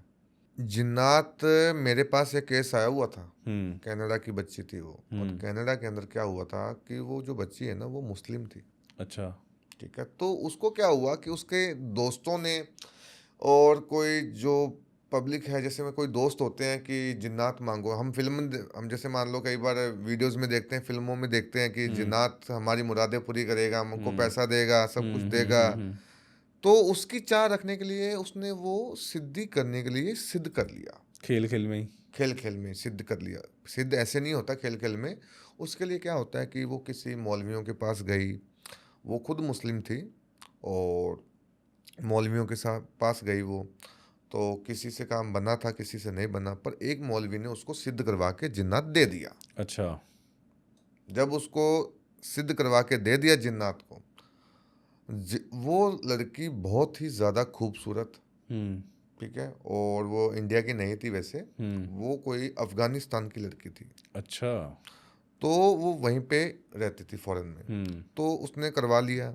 S1: जिन्नात, मेरे पास एक केस आया हुआ था। कनाडा की बच्ची थी वो, और कनाडा के अंदर क्या हुआ था कि वो जो बच्ची है ना वो मुस्लिम थी।
S2: अच्छा।
S1: ठीक है, तो उसको क्या हुआ कि उसके दोस्तों ने और कोई जो पब्लिक है, जैसे में कोई दोस्त होते हैं कि जिन्नात मांगो। हम जैसे मान लो कई बार वीडियोस में देखते हैं, फिल्मों में देखते हैं कि जिन्नात हमारी मुरादें पूरी करेगा, हमको पैसा देगा, सब कुछ देगा। तो उसकी चाह रखने के लिए उसने वो सिद्धि करने के लिए सिद्ध कर लिया।
S2: खेल खेल में ही।
S1: खेल खेल में सिद्ध कर लिया। सिद्ध ऐसे नहीं होता खेल खेल में। उसके लिए क्या होता है कि वो किसी मौलवियों के पास गई, वो खुद मुस्लिम थी, और मौलवियों के साथ पास गई वो। तो किसी से काम बना था, किसी से नहीं बना, पर एक मौलवी ने उसको सिद्ध करवा के जिन्नात दे दिया।
S2: अच्छा।
S1: जब उसको सिद्ध करवा के दे दिया जिन्नात को, वो लड़की बहुत ही ज़्यादा खूबसूरत, ठीक है, और वो इंडिया की नहीं थी वैसे, वो कोई अफगानिस्तान की लड़की थी।
S2: अच्छा।
S1: तो वो वहीं पे रहती थी फॉरेन में। तो उसने करवा लिया।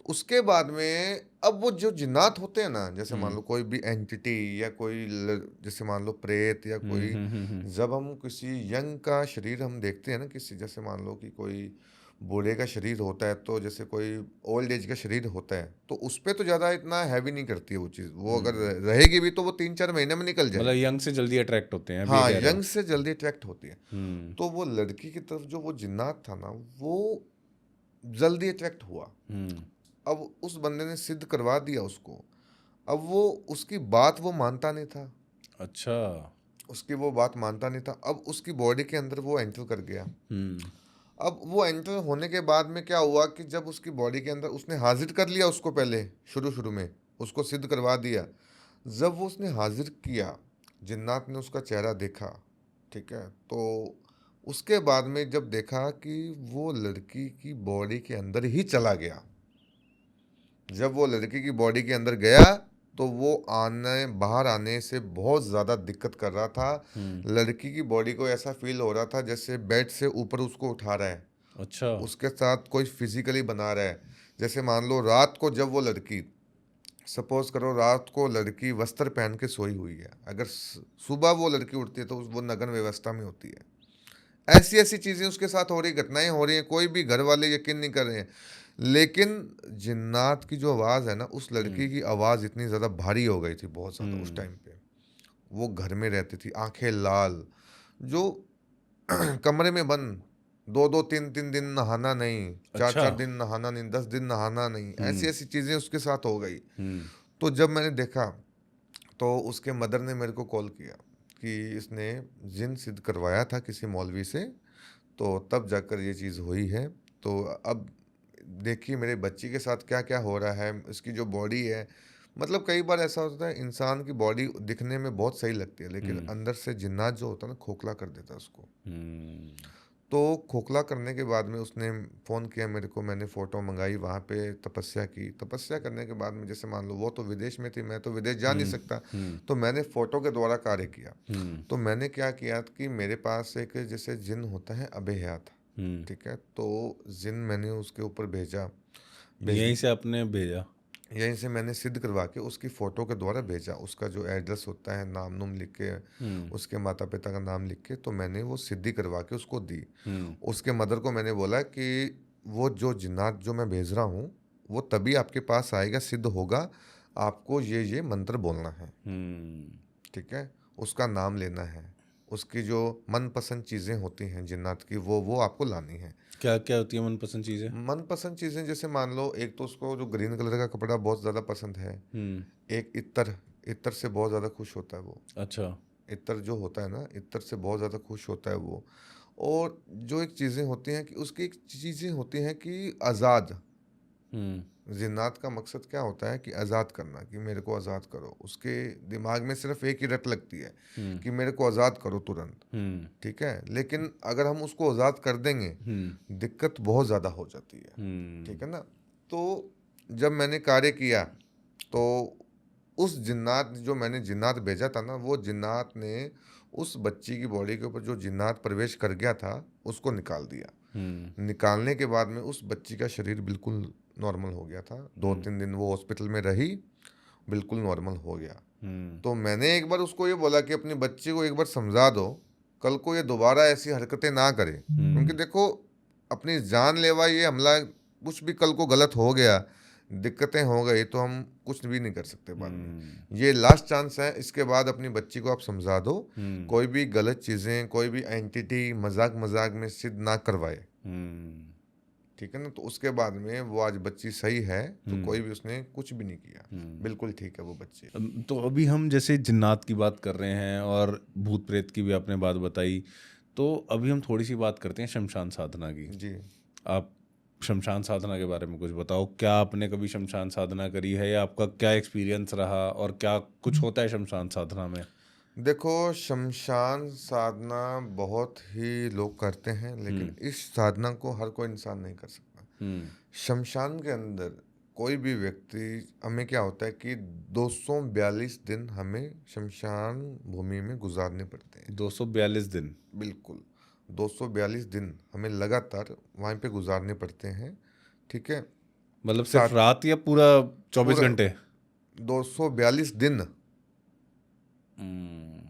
S1: उसके बाद में अब वो जो जिन्नात होते हैं ना, जैसे मान लो कोई भी एंटिटी या कोई जैसे मान लो प्रेत या कोई, जब हम किसी यंग का शरीर हम देखते हैं ना, किसी जैसे मान लो कि कोई बूढ़े का शरीर होता है, तो जैसे कोई ओल्ड एज का शरीर होता है, तो उस पर तो ज़्यादा इतना हैवी नहीं करती है वो चीज़। वो अगर रहेगी भी तो वो 3-4 महीने में निकल
S2: मतलब
S1: जाएगी।
S2: यंग से जल्दी अट्रैक्ट होते हैं,
S1: हाँ,
S2: अभी कह रहे हो?
S1: यंग से जल्दी अट्रैक्ट होती है। तो वो लड़की की तरफ जो वो जिन्नात था ना, वो जल्दी अट्रैक्ट हुआ। अब उस बंदे ने सिद्ध करवा दिया उसको। अब वो उसकी बात वो मानता नहीं था।
S2: अच्छा।
S1: उसकी वो बात मानता नहीं था। अब उसकी बॉडी के अंदर वो एंटर कर गया। अब वो एंटर होने के बाद में क्या हुआ कि जब उसकी बॉडी के अंदर उसने हाजिर कर लिया उसको, पहले शुरू शुरू में उसको सिद्ध करवा दिया। जब वो उसने हाजिर किया, जिन्नात ने उसका चेहरा देखा, ठीक है, तो उसके बाद में जब देखा कि वो लड़की की बॉडी के अंदर ही चला गया। जब वो लड़की की बॉडी के अंदर गया तो वो बाहर आने से बहुत ज़्यादा दिक्कत कर रहा था। लड़की की बॉडी को ऐसा फील हो रहा था जैसे बेड से ऊपर उसको उठा रहा है।
S2: अच्छा।
S1: उसके साथ कोई फिजिकली बना रहा है। जैसे मान लो रात को जब वो लड़की, सपोज करो रात को लड़की वस्त्र पहन के सोई हुई है, अगर सुबह वो लड़की उठती है तो वो नग्न व्यवस्था में होती है। ऐसी ऐसी चीज़ें उसके साथ हो रही, घटनाएं हो रही हैं, कोई भी घर वाले यकीन नहीं कर रहे हैं। लेकिन जिन्नात की जो आवाज़ है ना, उस लड़की की आवाज़ इतनी ज़्यादा भारी हो गई थी, बहुत ज़्यादा उस टाइम पे। वो घर में रहती थी, आंखें लाल, जो कमरे में बंद, 2-2 3-3 दिन नहाना नहीं, 4-4
S2: अच्छा।
S1: दिन नहाना नहीं, 10 दिन नहाना नहीं, ऐसी ऐसी चीज़ें उसके साथ हो गई। तो जब मैंने देखा तो उसके मदर ने मेरे को कॉल किया कि इसने जिन सिद्ध करवाया था किसी मौलवी से, तो तब जाकर ये चीज़ हुई है। तो अब देखिए मेरे बच्ची के साथ क्या क्या हो रहा है। इसकी जो बॉडी है, मतलब कई बार ऐसा होता है इंसान की बॉडी दिखने में बहुत सही लगती है, लेकिन अंदर से जिन्नात जो होता है ना, खोखला कर देता है उसको। तो खोखला करने के बाद में उसने फ़ोन किया मेरे को, मैंने फ़ोटो मंगाई, वहाँ पे तपस्या की। तपस्या करने के बाद में जैसे मान लो वो तो विदेश में थी, मैं तो विदेश जा नहीं सकता, तो मैंने फ़ोटो के द्वारा कार्य किया। तो मैंने क्या किया कि मेरे पास एक जैसे जिन होता है अबेहयात, ठीक है, तो जिन मैंने उसके ऊपर भेज
S2: यहीं से आपने भेजा?
S1: यहीं से मैंने सिद्ध करवा के उसकी फ़ोटो के द्वारा भेजा। उसका जो एड्रेस होता है, नाम नूम लिख के, उसके माता पिता का नाम लिख के, तो मैंने वो सिद्धि करवा के उसको दी। उसके मदर को मैंने बोला कि वो जो जिन्नात जो मैं भेज रहा हूँ वो तभी आपके पास आएगा, सिद्ध होगा, आपको ये मंत्र बोलना है,
S2: हम्म।
S1: ठीक है, उसका नाम लेना है, उसकी जो मनपसंद चीज़ें होती हैं जिन्नात की वो आपको लानी है।
S2: क्या क्या होती है मनपसंद चीजें?
S1: मनपसंद चीज़ें जैसे मान लो, एक तो उसको जो ग्रीन कलर का कपड़ा बहुत ज़्यादा पसंद है,
S2: हम्म।
S1: एक इत्र, इत्र से बहुत ज़्यादा खुश होता है वो।
S2: अच्छा।
S1: इत्र जो होता है ना, इत्र से बहुत ज़्यादा खुश होता है वो। और जो एक चीज़ें होती हैं कि उसकी एक चीज़ें होती हैं कि आज़ाद,
S2: हम्म।
S1: जिन्नात का मकसद क्या होता है कि आज़ाद करना, कि मेरे को आज़ाद करो। उसके दिमाग में सिर्फ एक ही रट लगती है
S2: हम्म।
S1: कि मेरे को आज़ाद करो तुरंत,
S2: हम्म।
S1: ठीक है। लेकिन अगर हम उसको आज़ाद कर देंगे,
S2: हम्म।
S1: दिक्कत बहुत ज़्यादा हो जाती है,
S2: हम्म।
S1: ठीक है ना। तो जब मैंने कार्य किया, तो उस जिन्नात, जो मैंने जिन्नात भेजा था ना, वो जिन्नात ने उस बच्ची की बॉडी के ऊपर जो जिन्नात प्रवेश कर गया था उसको निकाल दिया।
S2: हम्म।
S1: निकालने के बाद में उस बच्ची का शरीर बिल्कुल नॉर्मल हो गया था। 2-3 दिन वो हॉस्पिटल में रही, बिल्कुल नॉर्मल हो गया।
S2: हम्म।
S1: तो मैंने एक बार उसको ये बोला कि अपनी बच्ची को एक बार समझा दो, कल को ये दोबारा ऐसी हरकतें ना करे। क्योंकि देखो, अपनी जानलेवा ये हमला, कुछ भी कल को गलत हो गया, दिक्कतें हो गई, तो हम कुछ भी नहीं कर सकते बाद में। ये लास्ट चांस है, इसके बाद अपनी बच्ची को आप समझा दो, कोई भी गलत चीज़ें, कोई भी एंटिटी मजाक मजाक में सिद्ध ना करवाए, ठीक है ना। तो उसके बाद में वो आज बच्ची सही है, तो कोई भी उसने कुछ भी नहीं किया, बिल्कुल ठीक है वो बच्ची।
S2: तो अभी हम जैसे जिन्नात की बात कर रहे हैं और भूत प्रेत की भी आपने बात बताई, तो अभी हम थोड़ी सी बात करते हैं शमशान साधना की।
S1: जी,
S2: आप शमशान साधना के बारे में कुछ बताओ। क्या आपने कभी शमशान साधना करी है, या आपका क्या एक्सपीरियंस रहा, और क्या कुछ होता है शमशान साधना में?
S1: देखो, शमशान साधना बहुत ही लोग करते हैं, लेकिन इस साधना को हर कोई इंसान नहीं कर सकता। शमशान के अंदर कोई भी व्यक्ति, हमें क्या होता है कि 242 दिन हमें शमशान भूमि में गुजारने पड़ते हैं।
S2: 242 दिन?
S1: बिल्कुल, 242 दिन हमें लगातार वहाँ पे गुजारने पड़ते हैं, ठीक है।
S2: मतलब सिर्फ
S1: साथ
S2: रात या पूरा 24
S1: पूरा
S2: घंटे?
S1: 242 दिन,
S2: हम्म।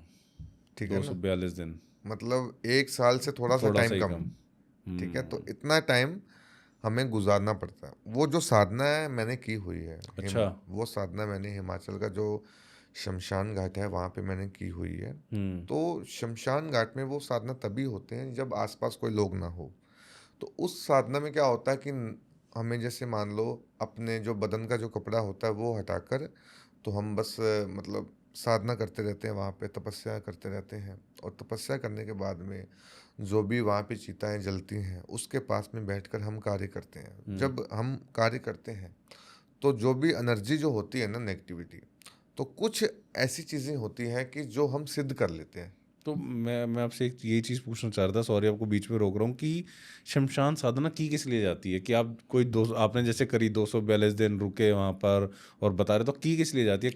S1: ठीक है ना।
S2: 242 दिन,
S1: मतलब एक साल से थोड़ा सा
S2: थोड़ा सा
S1: टाइम
S2: ही
S1: कम,
S2: कम।
S1: ठीक है। तो इतना टाइम हमें गुजारना पड़ता है। वो जो साधना है मैंने की हुई है,
S2: अच्छा।
S1: वो साधना मैंने हिमाचल का जो शमशान घाट है वहाँ पे मैंने की हुई है। तो शमशान घाट में वो साधना तभी होते हैं जब आसपास कोई लोग ना हो। तो उस साधना में क्या होता है कि हमें, जैसे मान लो, अपने जो बदन का जो कपड़ा होता है वो हटाकर, तो हम बस मतलब साधना करते रहते हैं, वहाँ पे तपस्या करते रहते हैं। और तपस्या करने के बाद में जो भी वहाँ पे चिताएं जलती हैं उसके पास में बैठकर हम कार्य करते हैं। जब हम कार्य करते हैं तो जो भी एनर्जी जो होती है ना, नेगेटिविटी, तो कुछ ऐसी चीज़ें होती हैं कि जो हम सिद्ध कर लेते हैं।
S2: तो मैं आपसे एक ये चीज़ पूछना चाह रहा था, सॉरी आपको बीच में रोक रहा हूँ, कि शमशान साधना की किस लिए जाती है? कि आप कोई दो, आपने जैसे करी 242 दिन रुके वहाँ पर और बता रहे, तो की किस लिए जाती है?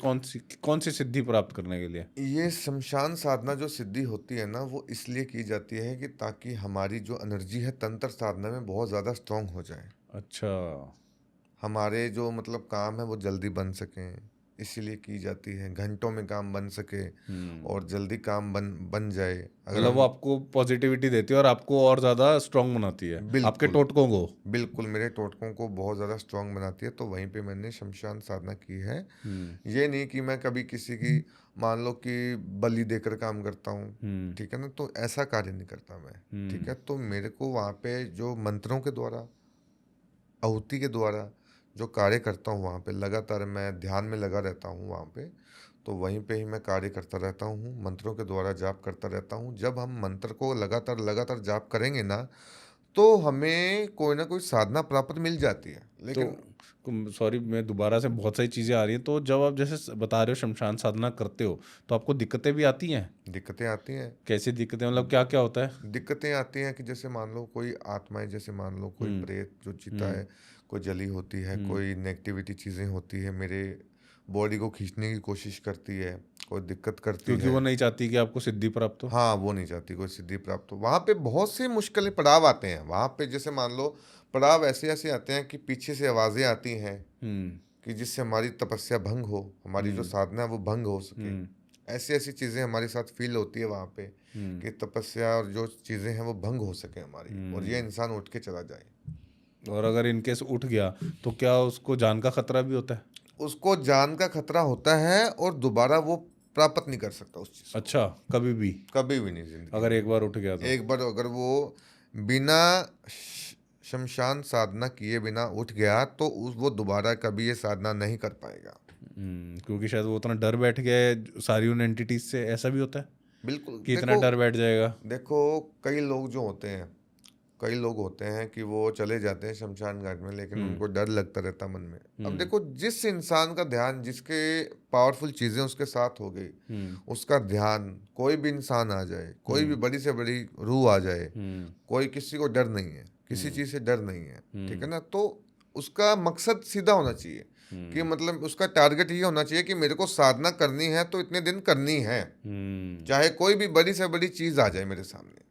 S2: कौन सी सिद्धि प्राप्त करने के लिए?
S1: ये शमशान साधना जो सिद्धि होती है ना, वो इसलिए की जाती है कि ताकि हमारी जो एनर्जी है तंत्र साधना में बहुत ज़्यादा स्ट्रांग हो जाए।
S2: अच्छा।
S1: हमारे जो मतलब काम है वो जल्दी बन सकें, इसीलिए की जाती है। घंटों में काम बन सके और जल्दी काम बन जाए। अगर
S2: मतलब वो
S1: हम,
S2: आपको पॉजिटिविटी देती है और आपको और ज़्यादा स्ट्रांग बनाती है, आपके
S1: बिल्कुल
S2: टोटकों को।
S1: बिल्कुल मेरे टोटकों को बहुत ज़्यादा स्ट्रांग बनाती है। तो वहीं पे मैंने शमशान साधना की है। ये नहीं कि मैं कभी किसी की, मान लो कि बलि देकर काम करता हूँ, ठीक है ना, तो ऐसा कार्य नहीं करता मैं, ठीक है। तो मेरे को वहाँ पे जो मंत्रों के द्वारा, आहुति के द्वारा जो कार्य करता हूँ, वहाँ पे लगातार मैं ध्यान में लगा रहता हूँ वहाँ पे। तो वहीं पे ही मैं कार्य करता रहता हूँ, मंत्रों के द्वारा जाप करता रहता हूँ। जब हम मंत्र को लगातार लगातार जाप करेंगे ना, तो हमें कोई ना कोई साधना प्राप्त मिल जाती है।
S2: तो
S1: लेकिन
S2: सॉरी, मैं दोबारा से, बहुत सारी चीज़ें आ रही हैं। तो जब आप जैसे बता रहे हो शमशान साधना करते हो, तो आपको दिक्कतें भी आती हैं?
S1: दिक्कतें आती हैं।
S2: कैसी दिक्कतें, मतलब क्या क्या होता है?
S1: दिक्कतें आती हैं कि जैसे मान लो कोई आत्माएं, जैसे मान लो कोई प्रेत जो चिता है, कोई जली होती है, कोई नेगेटिविटी चीज़ें होती है, मेरे बॉडी को खींचने की कोशिश करती है, कोई दिक्कत करती
S2: क्योंकि
S1: है।
S2: वो नहीं चाहती कि आपको सिद्धि प्राप्त हो।
S1: हाँ, वो नहीं चाहती कोई सिद्धि प्राप्त हो। वहाँ पे बहुत सी मुश्किलें, पड़ाव आते हैं वहाँ पे। जैसे मान लो, पड़ाव ऐसे ऐसे आते हैं कि पीछे से आवाज़ें आती हैं कि जिससे हमारी तपस्या भंग हो, हमारी जो साधना है वो भंग हो सके। ऐसी ऐसी चीज़ें हमारे साथ फील होती है वहाँ पे कि तपस्या और जो चीज़ें हैं वो भंग हो सके हमारी, और ये इंसान उठ के चला जाए।
S2: और अगर इनकेस उठ गया, तो क्या उसको जान का खतरा भी होता है?
S1: उसको जान का खतरा होता है और दोबारा वो प्राप्त नहीं कर सकता उस चीज
S2: अच्छा, कभी भी?
S1: को, कभी भी नहीं जिंदगी
S2: अगर
S1: में।
S2: एक बार उठ गया तो?
S1: एक बार अगर वो बिना शमशान साधना किए बिना उठ गया तो वो दोबारा कभी ये साधना नहीं कर पाएगा।
S2: क्योंकि शायद वो उतना डर बैठ गया है सारी उन एंटिटीज से, ऐसा भी होता है
S1: बिल्कुल।
S2: कि इतना
S1: देखो
S2: डर बैठ जाएगा?
S1: देखो कई लोग जो होते हैं, कई लोग होते हैं कि वो चले जाते हैं शमशान घाट में, लेकिन उनको डर लगता रहता मन में। अब देखो, जिस इंसान का ध्यान, जिसके पावरफुल चीजें उसके साथ हो गई, उसका ध्यान, कोई भी इंसान आ जाए, कोई भी बड़ी से बड़ी रूह आ जाए, कोई किसी को डर नहीं है, किसी चीज से डर नहीं है, ठीक है ना। तो उसका मकसद सीधा होना चाहिए कि मतलब उसका टारगेट ये होना चाहिए कि मेरे को साधना करनी है तो इतने दिन करनी है, चाहे कोई भी बड़ी से बड़ी चीज आ जाए मेरे सामने।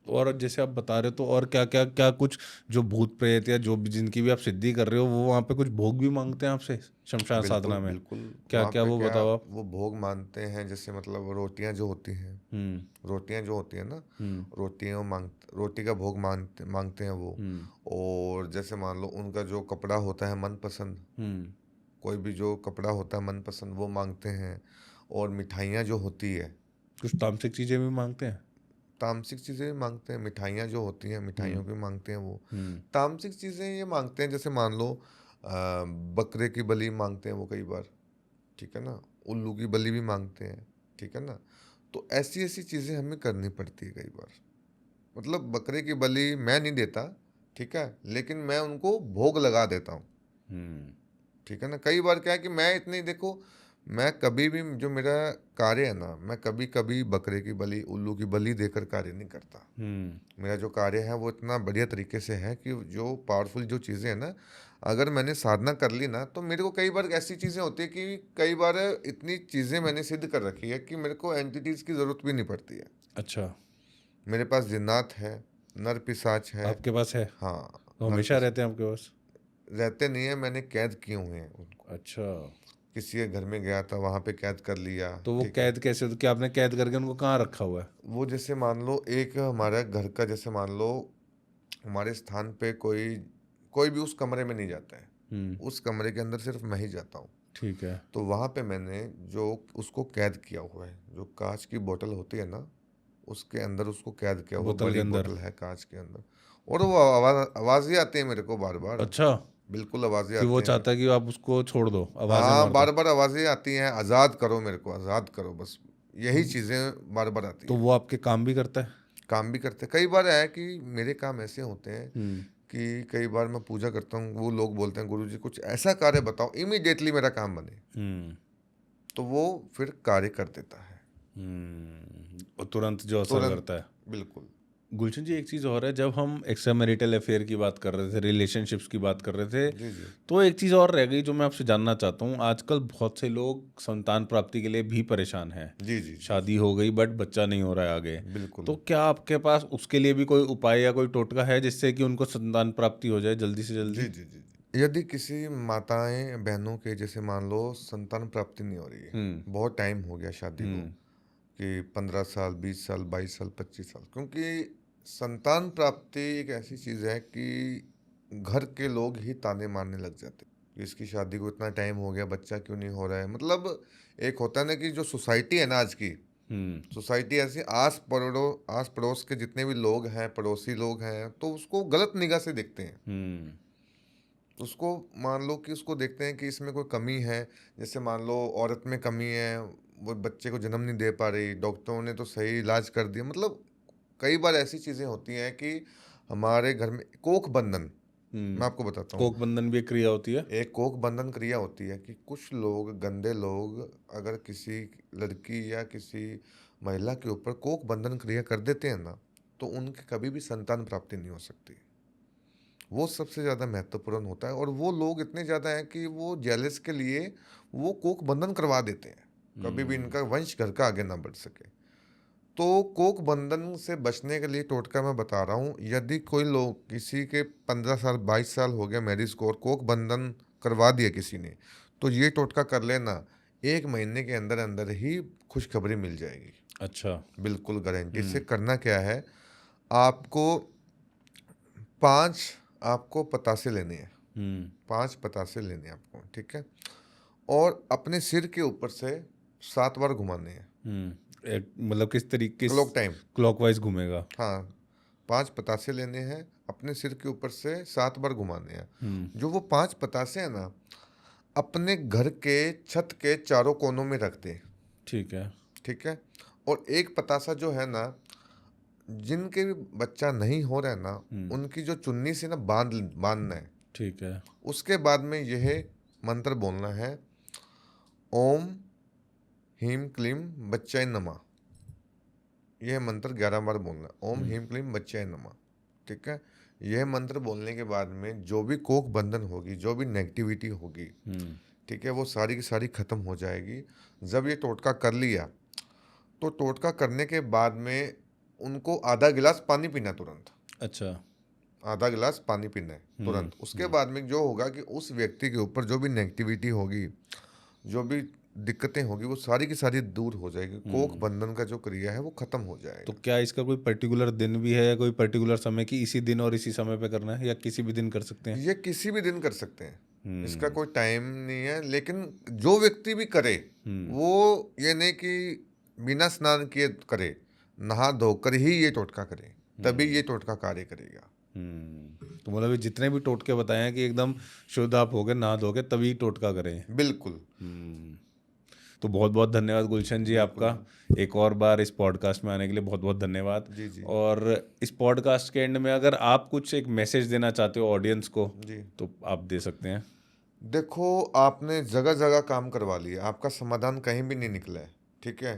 S2: और जैसे आप बता रहे हो तो और क्या क्या क्या कुछ जो भूत प्रेत या जो भी जिनकी भी आप सिद्धि कर रहे हो, वो वहाँ पे कुछ भोग भी मांगते हैं आपसे शमशान
S1: बिल्कुल
S2: साधना में?
S1: बिल्कुल।
S2: क्या
S1: वहाँ
S2: क्या
S1: पे
S2: वो
S1: क्या,
S2: बताओ आप।
S1: वो भोग मानते हैं, जैसे मतलब रोटियां जो होती हैं, रोटियां जो होती है ना, रोटियां मांग रोटी का भोग मांगते मांगते हैं वो। और जैसे मान लो उनका जो कपड़ा होता है मनपसंद, कोई भी जो कपड़ा होता है मनपसंद वो मांगते हैं। और मिठाइयाँ जो होती है,
S2: कुछ तामसिक चीजें भी मांगते हैं?
S1: तामसिक चीज़ें भी मांगते हैं। मिठाइयाँ जो होती हैं, मिठाइयों की मांगते हैं वो। तामसिक चीज़ें ये मांगते हैं, जैसे मान लो बकरे की बलि मांगते हैं वो कई बार, ठीक है ना। उल्लू की बलि भी मांगते हैं, ठीक है ना। तो ऐसी ऐसी चीज़ें हमें करनी पड़ती है कई बार। मतलब बकरे की बलि मैं नहीं देता, ठीक है, लेकिन मैं उनको भोग लगा देता हूँ, ठीक है ना। कई बार क्या है कि मैं इतनी, देखो मैं कभी भी जो मेरा कार्य है ना, मैं कभी कभी बकरे की बलि, उल्लू की बलि देकर कार्य नहीं करता। मेरा जो कार्य है वो इतना बढ़िया तरीके से है कि जो पावरफुल जो चीज़ें हैं ना, अगर मैंने साधना कर ली ना, तो मेरे को कई बार ऐसी चीज़ें होती है कि कई बार इतनी चीज़ें मैंने सिद्ध कर रखी है कि मेरे को एंटिटीज़ की ज़रूरत भी नहीं पड़ती है।
S2: अच्छा,
S1: मेरे पास जिन्नात है, नर पिशाच है।
S2: आपके पास है?
S1: हाँ,
S2: तो
S1: नर
S2: हमेशा रहते हैं आपके पास?
S1: रहते नहीं है, मैंने कैद किए हुए हैं उनको।
S2: अच्छा,
S1: किसी के घर में गया था, वहाँ पे कैद कर लिया,
S2: तो वो
S1: ठीक है।
S2: कैद कैसे, तो क्या आपने कैद करके उनको कहाँ रखा हुआ है?
S1: वो जैसे मान लो एक हमारा घर का, जैसे मान लो हमारे स्थान पे कोई कोई भी उस कमरे में नहीं जाता है, उस कमरे के अंदर सिर्फ मैं ही जाता हूँ।
S2: ठीक है।
S1: तो वहाँ पे मैंने जो उसको कैद किया हुआ है, जो कांच की बोतल होती है ना, उसके अंदर उसको कैद किया हुआ,
S2: बोतल के
S1: बड़ी
S2: अंदर?
S1: बोतल है कांच के अंदर। और वो आवाज़ें आती है मेरे को बार बार।
S2: अच्छा,
S1: बिल्कुल आवाज़ें
S2: कि वो
S1: आती हैं।
S2: चाहता है कि आप उसको छोड़ दो, आवाजें
S1: हाँ,
S2: मारता
S1: बार
S2: है।
S1: बार आवाज़ें आती हैं, आज़ाद करो मेरे को, आज़ाद करो, बस यही चीज़ें बार बार आती
S2: तो
S1: हैं।
S2: वो आपके काम भी करता है?
S1: काम भी करते हैं। कई बार है कि मेरे काम ऐसे होते हैं
S2: हम्म।
S1: कि कई बार मैं पूजा करता हूँ, वो लोग बोलते हैं गुरुजी कुछ ऐसा कार्य बताओ इमीडिएटली मेरा काम बने,
S2: हम्म।
S1: तो वो फिर कार्य कर देता है
S2: और तुरंत जो असर
S1: तुरंत।
S2: करता है।
S1: बिल्कुल।
S2: गुलशन जी, एक चीज़ और है, जब हम एक्स्ट्रा मैरिटल अफेयर की बात कर रहे थे, रिलेशनशिप्स की बात कर रहे थे,
S1: जी जी
S2: तो एक चीज़ और रह गई जो मैं आपसे जानना चाहता हूँ। आजकल बहुत से लोग संतान प्राप्ति के लिए भी परेशान हैं।
S1: जी जी जी।
S2: शादी हो गई बट बच्चा नहीं हो रहा है आगे।
S1: बिल्कुल।
S2: तो क्या आपके पास उसके लिए भी कोई उपाय या कोई टोटका है जिससे कि उनको संतान प्राप्ति हो जाए जल्दी से
S1: जी
S2: जल्दी?
S1: जी जी जी। यदि किसी माताएं बहनों के, जैसे मान लो संतान प्राप्ति नहीं हो रही है, बहुत टाइम हो गया शादी को, कि 15 साल, 20 साल, 22 साल, 25 साल, क्योंकि संतान प्राप्ति एक ऐसी चीज़ है कि घर के लोग ही ताने मारने लग जाते हैं कि इसकी शादी को इतना टाइम हो गया, बच्चा क्यों नहीं हो रहा है। मतलब एक होता है ना कि जो सोसाइटी है ना आज की, सोसाइटी ऐसी, आस पड़ोस के जितने भी लोग हैं, पड़ोसी लोग हैं, तो उसको गलत निगाह से देखते हैं। उसको मान लो कि उसको देखते हैं कि इसमें कोई कमी है। जैसे मान लो औरत में कमी है, वो बच्चे को जन्म नहीं दे पा रही, डॉक्टरों ने तो सही इलाज कर दिया। मतलब कई बार ऐसी चीज़ें होती हैं कि हमारे घर में कोख बंधन, मैं आपको बताता हूँ,
S2: कोक बंधन भी एक क्रिया होती है?
S1: एक कोख बंधन क्रिया होती है कि कुछ लोग, गंदे लोग, अगर किसी लड़की या किसी महिला के ऊपर कोख बंधन क्रिया कर देते हैं ना, तो उनकी कभी भी संतान प्राप्ति नहीं हो सकती। वो सबसे ज़्यादा महत्वपूर्ण होता है। और वो लोग इतने ज़्यादा हैं कि वो जेलस के लिए वो कोख बंधन करवा देते हैं, कभी भी इनका वंश घर का आगे ना बढ़ सके। तो कोख बंधन से बचने के लिए टोटका मैं बता रहा हूँ। यदि कोई लोग, किसी के 15 साल, 22 साल हो गया मैरिज को और कोख बंधन करवा दिया किसी ने, तो ये टोटका कर लेना, 1 महीने के अंदर अंदर ही खुशखबरी मिल जाएगी।
S2: अच्छा।
S1: बिल्कुल गारंटी से। करना क्या है, आपको 5 आपको पतासे लेने हैं।
S2: हम्म
S1: 5 पतासे लेने हैं आपको, ठीक है। और अपने सिर के ऊपर से 7 बार घुमाने हैं,
S2: मतलब किस तरीके
S1: क्लॉक टाइम।
S2: क्लॉकवाइज घूमेगा?
S1: हाँ, 5 पतासे लेने हैं, अपने सिर के ऊपर से 7 बार घुमाने हैं। जो वो 5 पतासे हैं ना, अपने घर के छत के चारों कोनों में रख दे,
S2: ठीक है।
S1: ठीक है। और एक पतासा जो है ना, जिनके भी बच्चा नहीं हो रहा है ना, उनकी जो चुन्नी से ना बांधना है।
S2: ठीक है।
S1: उसके बाद में यह मंत्र बोलना है, ओम ह्रीम क्लीम बच्चाय नमः। यह मंत्र 11 बार बोलना है, ओम ह्रीम क्लीम बच्चाय नमः, ठीक है। यह मंत्र बोलने के बाद में जो भी कोख बंधन होगी, जो भी नेगेटिविटी होगी, ठीक है, वो सारी की सारी खत्म हो जाएगी। जब ये टोटका कर लिया, तो टोटका करने के बाद में उनको आधा गिलास पानी पीना तुरंत,
S2: अच्छा।
S1: आधा गिलास पानी पीना है तुरंत। उसके बाद में जो होगा कि उस व्यक्ति के ऊपर जो भी नेगेटिविटी होगी, जो भी दिक्कतें होगी, वो सारी की सारी दूर हो जाएगी। कोख बंधन का जो क्रिया है वो खत्म हो
S2: तो
S1: जाएगा।
S2: क्या इसका कोई पर्टिकुलर दिन भी है या कोई पर्टिकुलर समय की इसी दिन और इसी समय पे करना है, या किसी भी दिन कर सकते हैं?
S1: ये किसी भी दिन कर सकते हैं, इसका कोई टाइम नहीं है। लेकिन जो व्यक्ति भी करे, वो ये नहीं कि बिना स्नान किए करे, नहा धोकर ही ये टोटका करे, तभी ये टोटका कार्य करेगा।
S2: तो मतलब ये जितने भी टोटके बताए हैं कि एकदम शुद्ध आप हो गए, नहा धो के तभी टोटका करें।
S1: बिल्कुल।
S2: तो बहुत बहुत धन्यवाद गुलशन जी आपका, एक और बार इस पॉडकास्ट में आने के लिए बहुत बहुत धन्यवाद।
S1: जी जी
S2: और इस पॉडकास्ट के एंड में अगर आप कुछ एक मैसेज देना चाहते हो ऑडियंस को,
S1: जी।
S2: तो आप दे सकते हैं।
S1: देखो, आपने जगह जगह काम करवा लिया, आपका समाधान कहीं भी नहीं निकला है, ठीक है।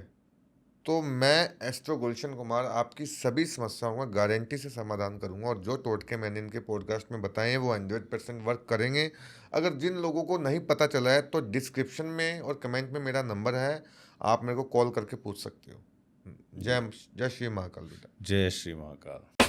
S1: तो मैं एस्ट्रो गुलशन कुमार आपकी सभी समस्याओं का गारंटी से समाधान करूंगा। और जो टोटके मैंने इनके पॉडकास्ट में बताए हैं वो 100% वर्क करेंगे। अगर जिन लोगों को नहीं पता चला है तो डिस्क्रिप्शन में और कमेंट में मेरा नंबर है, आप मेरे को कॉल करके पूछ सकते हो। जय जय श्री महाकाल बेटा।
S2: जय श्री महाकाल।